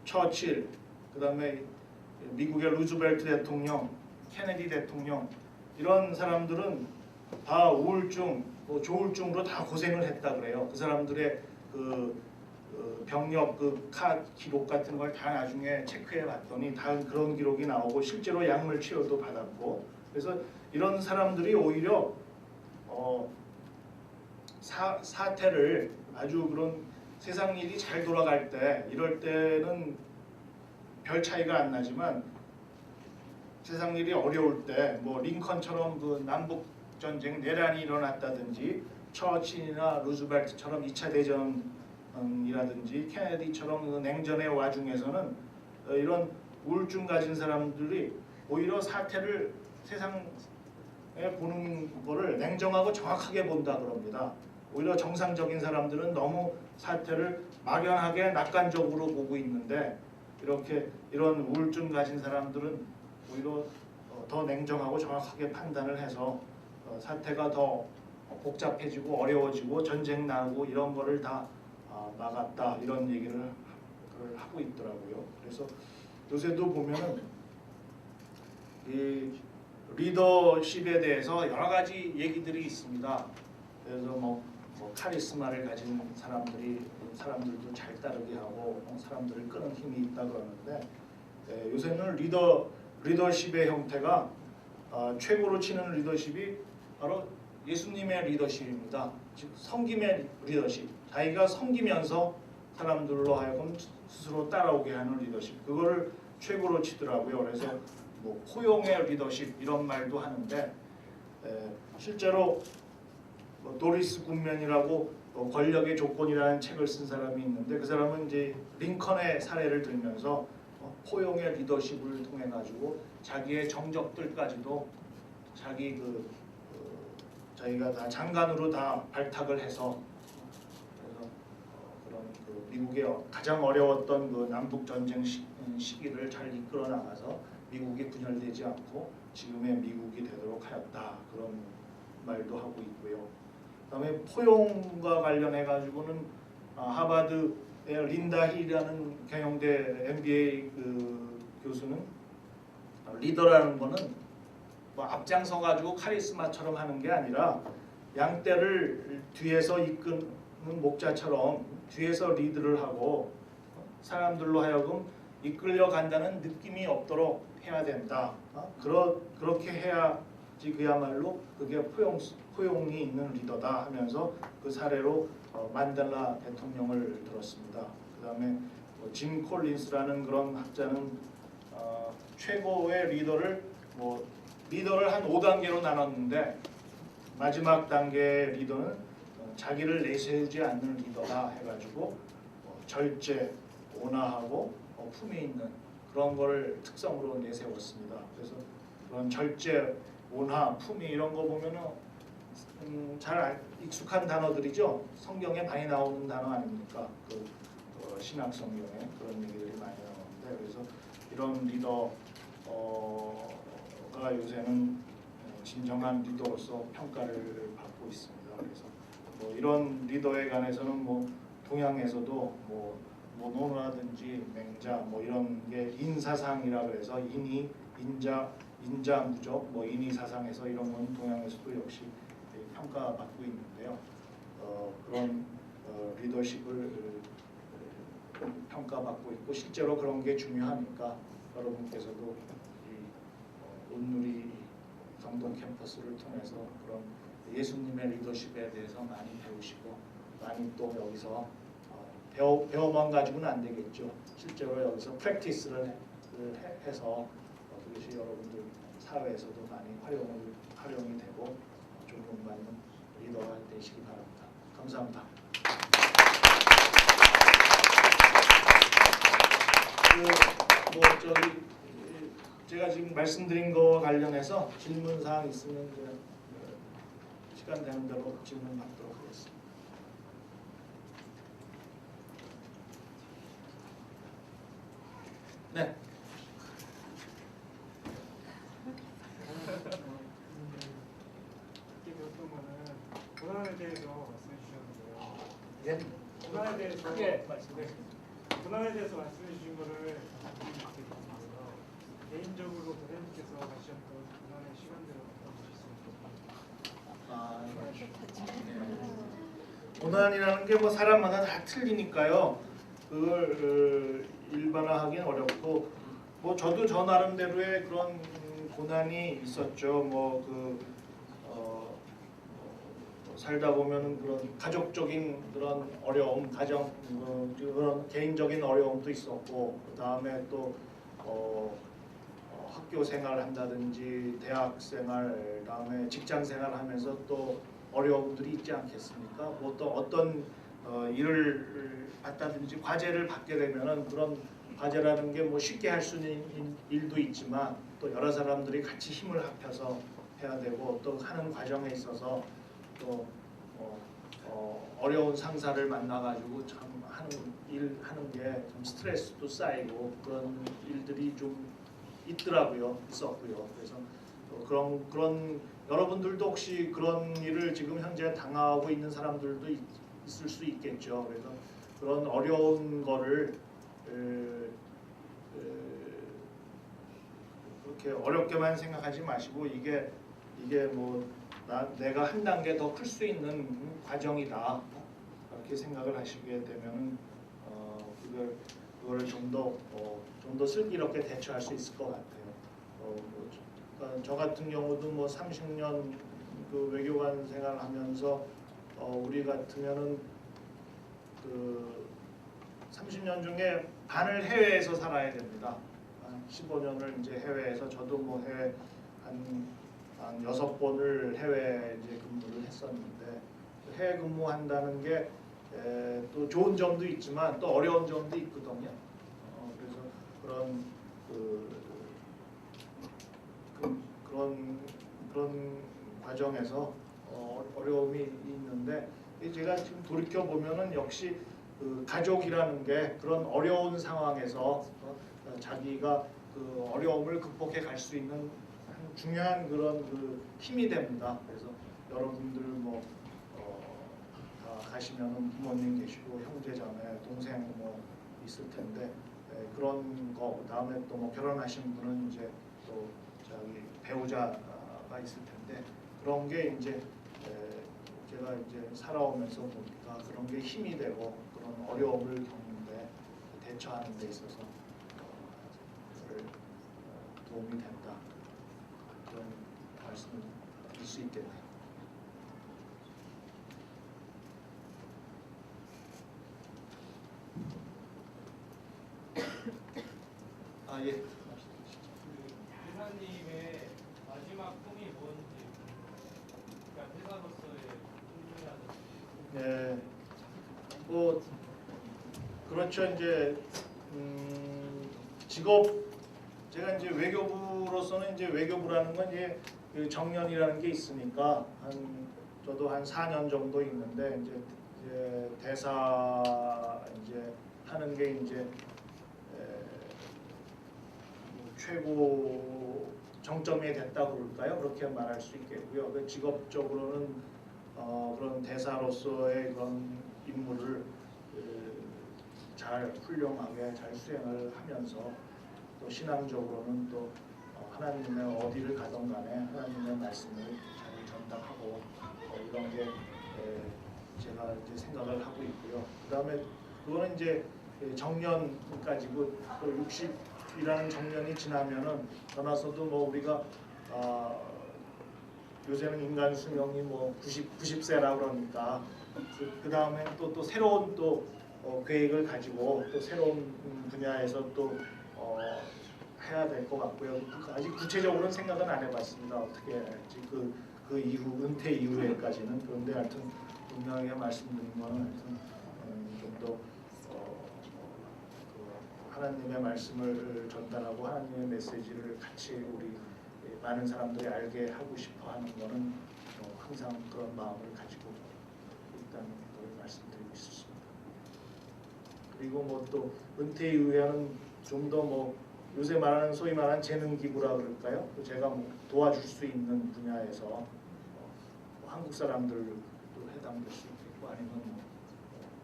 처칠, 그다음에 미국의 루즈벨트 대통령, 케네디 대통령, 이런 사람들은 다 우울증, 조울증으로 다 고생을 했다 그래요. 그 사람들의 그 병력 그 기록 같은 걸 다 나중에 체크해 봤더니 다 그런 기록이 나오고 실제로 약물 치료도 받았고, 그래서 이런 사람들이 오히려 사태를 아주 그런 세상 일이 잘 돌아갈 때, 이럴 때는 별 차이가 안 나지만 세상 일이 어려울 때 뭐 링컨처럼 그 남북 전쟁 내란이 일어났다든지, 처칠이나 루즈벨트처럼 2차 대전이라든지 케네디처럼 그 냉전의 와중에서는 이런 우울증 가진 사람들이 오히려 사태를 세상에 보는 거를 냉정하고 정확하게 본다 그럽니다. 오히려 정상적인 사람들은 너무 사태를 막연하게 낙관적으로 보고 있는데, 이렇게 이런 우울증 가진 사람들은 오히려 더 냉정하고 정확하게 판단을 해서 사태가 더 복잡해지고 어려워지고 전쟁 나고 이런 거를 다 막았다, 이런 얘기를 하고 있더라고요. 그래서 요새도 보면은 이 리더십에 대해서 여러 가지 얘기들이 있습니다. 그래서 뭐 카리스마를 가진 사람들도 잘 따르게 하고 사람들을 끄는 힘이 있다 그러는데, 요새는 리더십의 형태가 최고로 치는 리더십이 바로 예수님의 리더십입니다. 즉 섬김의 리더십, 자기가 섬기면서 사람들로 하여금 스스로 따라오게 하는 리더십, 그거를 최고로 치더라고요. 그래서 뭐 포용의 리더십 이런 말도 하는데, 실제로 도리스 굿맨이라고 권력의 조건이라는 책을 쓴 사람이 있는데, 그 사람은 이제 링컨의 사례를 들면서 포용의 리더십을 통해 가지고 자기의 정적들까지도 자기가 다 장관으로 다 발탁을 해서, 그래서 그런 그 미국의 가장 어려웠던 그 남북 전쟁 시기를 잘 이끌어 나가서 미국이 분열되지 않고 지금의 미국이 되도록 하였다, 그런 말도 하고 있고요. 그다음에 포용과 관련해 가지고는 하버드의 린다 힐이라는 경영대 MBA 그 교수는 리더라는 거는 뭐 앞장서 가지고 카리스마처럼 하는 게 아니라 양떼를 뒤에서 이끄는 목자처럼 뒤에서 리드를 하고 사람들로 하여금 이끌려 간다는 느낌이 없도록 해야 된다. 그렇게 해야지 그야말로 그게 포용이 있는 리더다 하면서 그 사례로 만델라 대통령을 들었습니다. 그다음에 짐 콜린스라는 그런 학자는 최고의 리더를 한 5단계로 나눴는데, 마지막 단계의 리더는 자기를 내세우지 않는 리더다 해가지고 절제, 온화하고 품위 있는 그런 거를 특성으로 내세웠습니다. 그래서 그런 절제, 온화, 품위 이런 거 보면은 잘 익숙한 단어들이죠. 성경에 많이 나오는 단어 아닙니까? 신약 성경에 그런 얘기들이 많이 나오는데, 그래서 이런 리더가 요새는 진정한 리더로서 평가를 받고 있습니다. 그래서 이런 리더에 관해서는 동양에서도 노노라든지 맹자 이런 게 인사상이라 그래서 인이, 인자, 인자무적 인이사상에서 이런 건 동양에서도 역시 평가받고 있는데요. 그런 리더십을 평가받고 있고 실제로 그런 게 중요하니까 여러분께서도 이 온누리 성동 캠퍼스를 통해서 그런 예수님의 리더십에 대해서 많이 배우시고, 많이 또 여기서 배워만 가지고는 안 되겠죠. 실제로 여기서 프랙티스를 해서 그것이 여러분들 사회에서도 많이 활용이 되고 존경받는 리더가 되시기 바랍니다. 감사합니다. 제가 지금 말씀드린 거 관련해서 질문 사항 있으면 시간 되는 대로 질문 받도록 하겠습니다. 네. 고난에 대해서 말씀해 주셨는데요. 예? 고난에 대해서 크게 말씀해 고난에 대해서 말씀해 주신 거를 개인적으로 대표님께서 하셨던 고난의 시간들을 어떻게 보셨습니까? 고난이라는 게 뭐 사람마다 다 틀리니까요. 그걸 일반화하기는 어렵고 뭐 저도 저 나름대로의 그런 고난이 있었죠. 살다 보면은 그런 가족적인 그런 어려움, 가정 그런 개인적인 어려움도 있었고 그 다음에 또 학교 생활 한다든지 대학 생활, 다음에 직장 생활하면서 또 어려움들이 있지 않겠습니까? 뭐 또 어떤 일을 받다든지 과제를 받게 되면은 그런 과제라는 게 뭐 쉽게 할 수 있는 일도 있지만 또 여러 사람들이 같이 힘을 합해서 해야 되고 또 하는 과정에 있어서 또 어려운 상사를 만나가지고 참 하는 게 좀 스트레스도 쌓이고 그런 일들이 좀 있었고요. 그래서 그런 여러분들도 혹시 그런 일을 지금 현재 당하고 있는 사람들도 있을 수 있겠죠. 그래서 그런 어려운 거를 그렇게 어렵게만 생각하지 마시고 이게 뭐 내가 한 단계 더 클 수 있는 과정이다 이렇게 생각을 하시게 되면 그걸 좀 더 슬기롭게 대처할 수 있을 것 같아요. 그러니까 저 같은 경우도 뭐 30년 그 외교관 생활하면서 우리 같으면은 그 30년 중에 반을 해외에서 살아야 됩니다. 15년을 이제 해외에서 저도 뭐 해외 한 6번을 해외 이제 근무를 했었는데 해외 근무한다는 게 또 좋은 점도 있지만 또 어려운 점도 있거든요. 그래서 그런 과정에서 어려움이 있는데 제가 지금 돌이켜 보면은 역시 그 가족이라는 게 그런 어려운 상황에서 자기가 그 어려움을 극복해 갈 수 있는 중요한 그런 그 힘이 됩니다. 그래서 여러분들 뭐 다 가시면은 부모님 계시고 형제자매 동생 뭐 있을 텐데 그런 거 그다음에 또 뭐 결혼하신 분은 이제 또 저기 배우자가 있을 텐데 그런 게 이제 제가 이제 살아오면서 보니까 그런 게 힘이 되고 그런 어려움을 겪는데 대처하는 데 있어서 도움이 된다. 그런 말씀을 드릴 수 있겠네요. 예. 기사님의 마지막 꿈이 뭔지, 그러니까 회사로서의 꿈이라든지. 네. 뭐 그렇죠. 이제 직업 제가 이제 외교부로서는 이제 외교부라는 건 이제 그 정년이라는 게 있으니까 저도 한 4년 정도 있는데 이제 대사 이제 하는 게 이제 최고 정점이 됐다고 그럴까요? 그렇게 말할 수 있겠고요. 그 직업적으로는 그런 대사로서의 그런 임무를 잘 훌륭하게 잘 수행을 하면서 또 신앙적으로는 또 하나님의 어디를 가든 간에 하나님의 말씀을 잘 전달하고 이런 게 제가 이제 생각을 하고 있고요. 그다음에 그거는 이제 정년까지고 또 60이라는 정년이 지나면은 떠나서도 뭐 우리가 요새는 인간 수명이 뭐 90세라 그러니까 그 다음에 또 새로운 또 계획을 가지고 또 새로운 분야에서 또 해야 될 것 같고요. 아직 구체적으로는 생각은 안 해봤습니다. 어떻게 할지 그 이후 은퇴 이후에까지는. 그런데 하여튼 분명하게 말씀드린 거는 하여튼 좀 더 하나님의 말씀을 전달하고 하나님의 메시지를 같이 우리 많은 사람들이 알게 하고 싶어하는 거는 항상 그런 마음을 가지고 있다는 걸 말씀드리고 있습니다. 그리고 뭐 또 은퇴 이후에는 좀 더 뭐 요새 말하는 소위 말하는 재능 기부라 그럴까요? 제가 뭐 도와줄 수 있는 분야에서 뭐 한국 사람들도 해당될 수 있겠고 아니면 뭐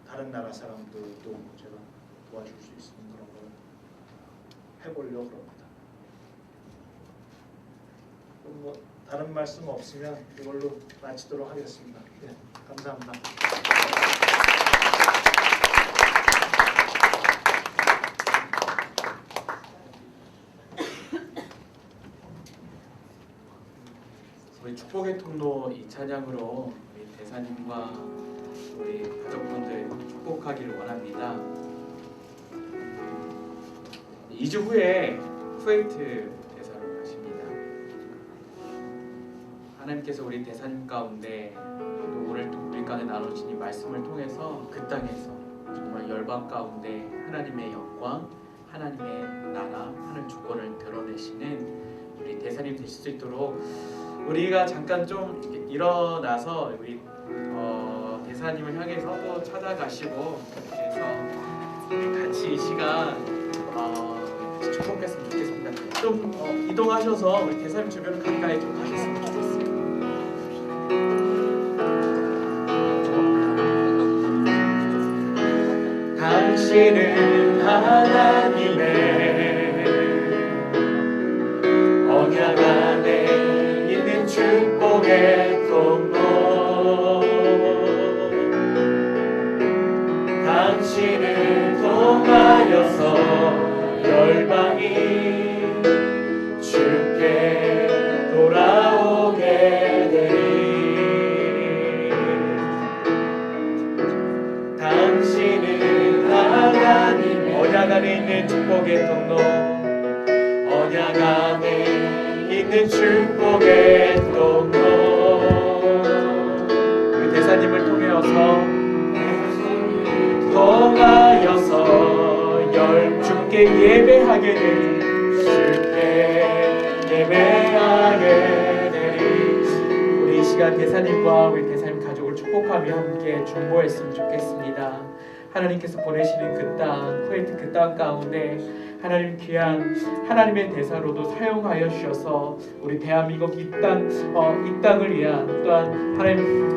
다른 나라 사람들도 제가 도와줄 수 있는 그런 걸 해보려고 합니다. 그럼 뭐 다른 말씀 없으면 이걸로 마치도록 하겠습니다. 네. 감사합니다. 우리 축복의 통로 이 찬양으로 우리 대사님과 우리 가족분들 축복하기를 원합니다. 2주 후에 쿠웨이트 대사로 가십니다. 하나님께서 우리 대사님 가운데 또 오늘 또 우리 가운데 나누신 이 말씀을 통해서 그 땅에서 정말 열방 가운데 하나님의 영광, 하나님의 나라, 하는 주권을 드러내시는 우리 대사님 되실 수 있도록 우리가 잠깐 좀 일어나서 우리 대사님을 향해서 또 찾아가시고 그래서 우리 같이 이 시간 같이 축복했으면 좋겠습니다. 좀 이동하셔서 우리 대사님 주변을 가까이 좀 가셨으면 좋겠습니다. 당신은 하나님의 언약 안에 있는 축복의 통로 당신을 통하여서 열방이 주께 돌아오게 되리 당신은 하나님의 언약 안에 있는 축복의 통로 언약 안에 있는 축복의 통로 우리 대사님을 통하여서 주께 예배하게 되리 주께 예배하게 되리 우리 이 시간 대사님과 우리 대사님 가족을 축복하며 함께 중보했으면 좋겠습니다. 하나님께서 보내시는 그 땅, 쿠웨이트 그 땅 가운데 하나님 귀한 하나님의 대사로도 사용하여 주셔서 우리 대한민국 이 땅을 위한 또한 하나님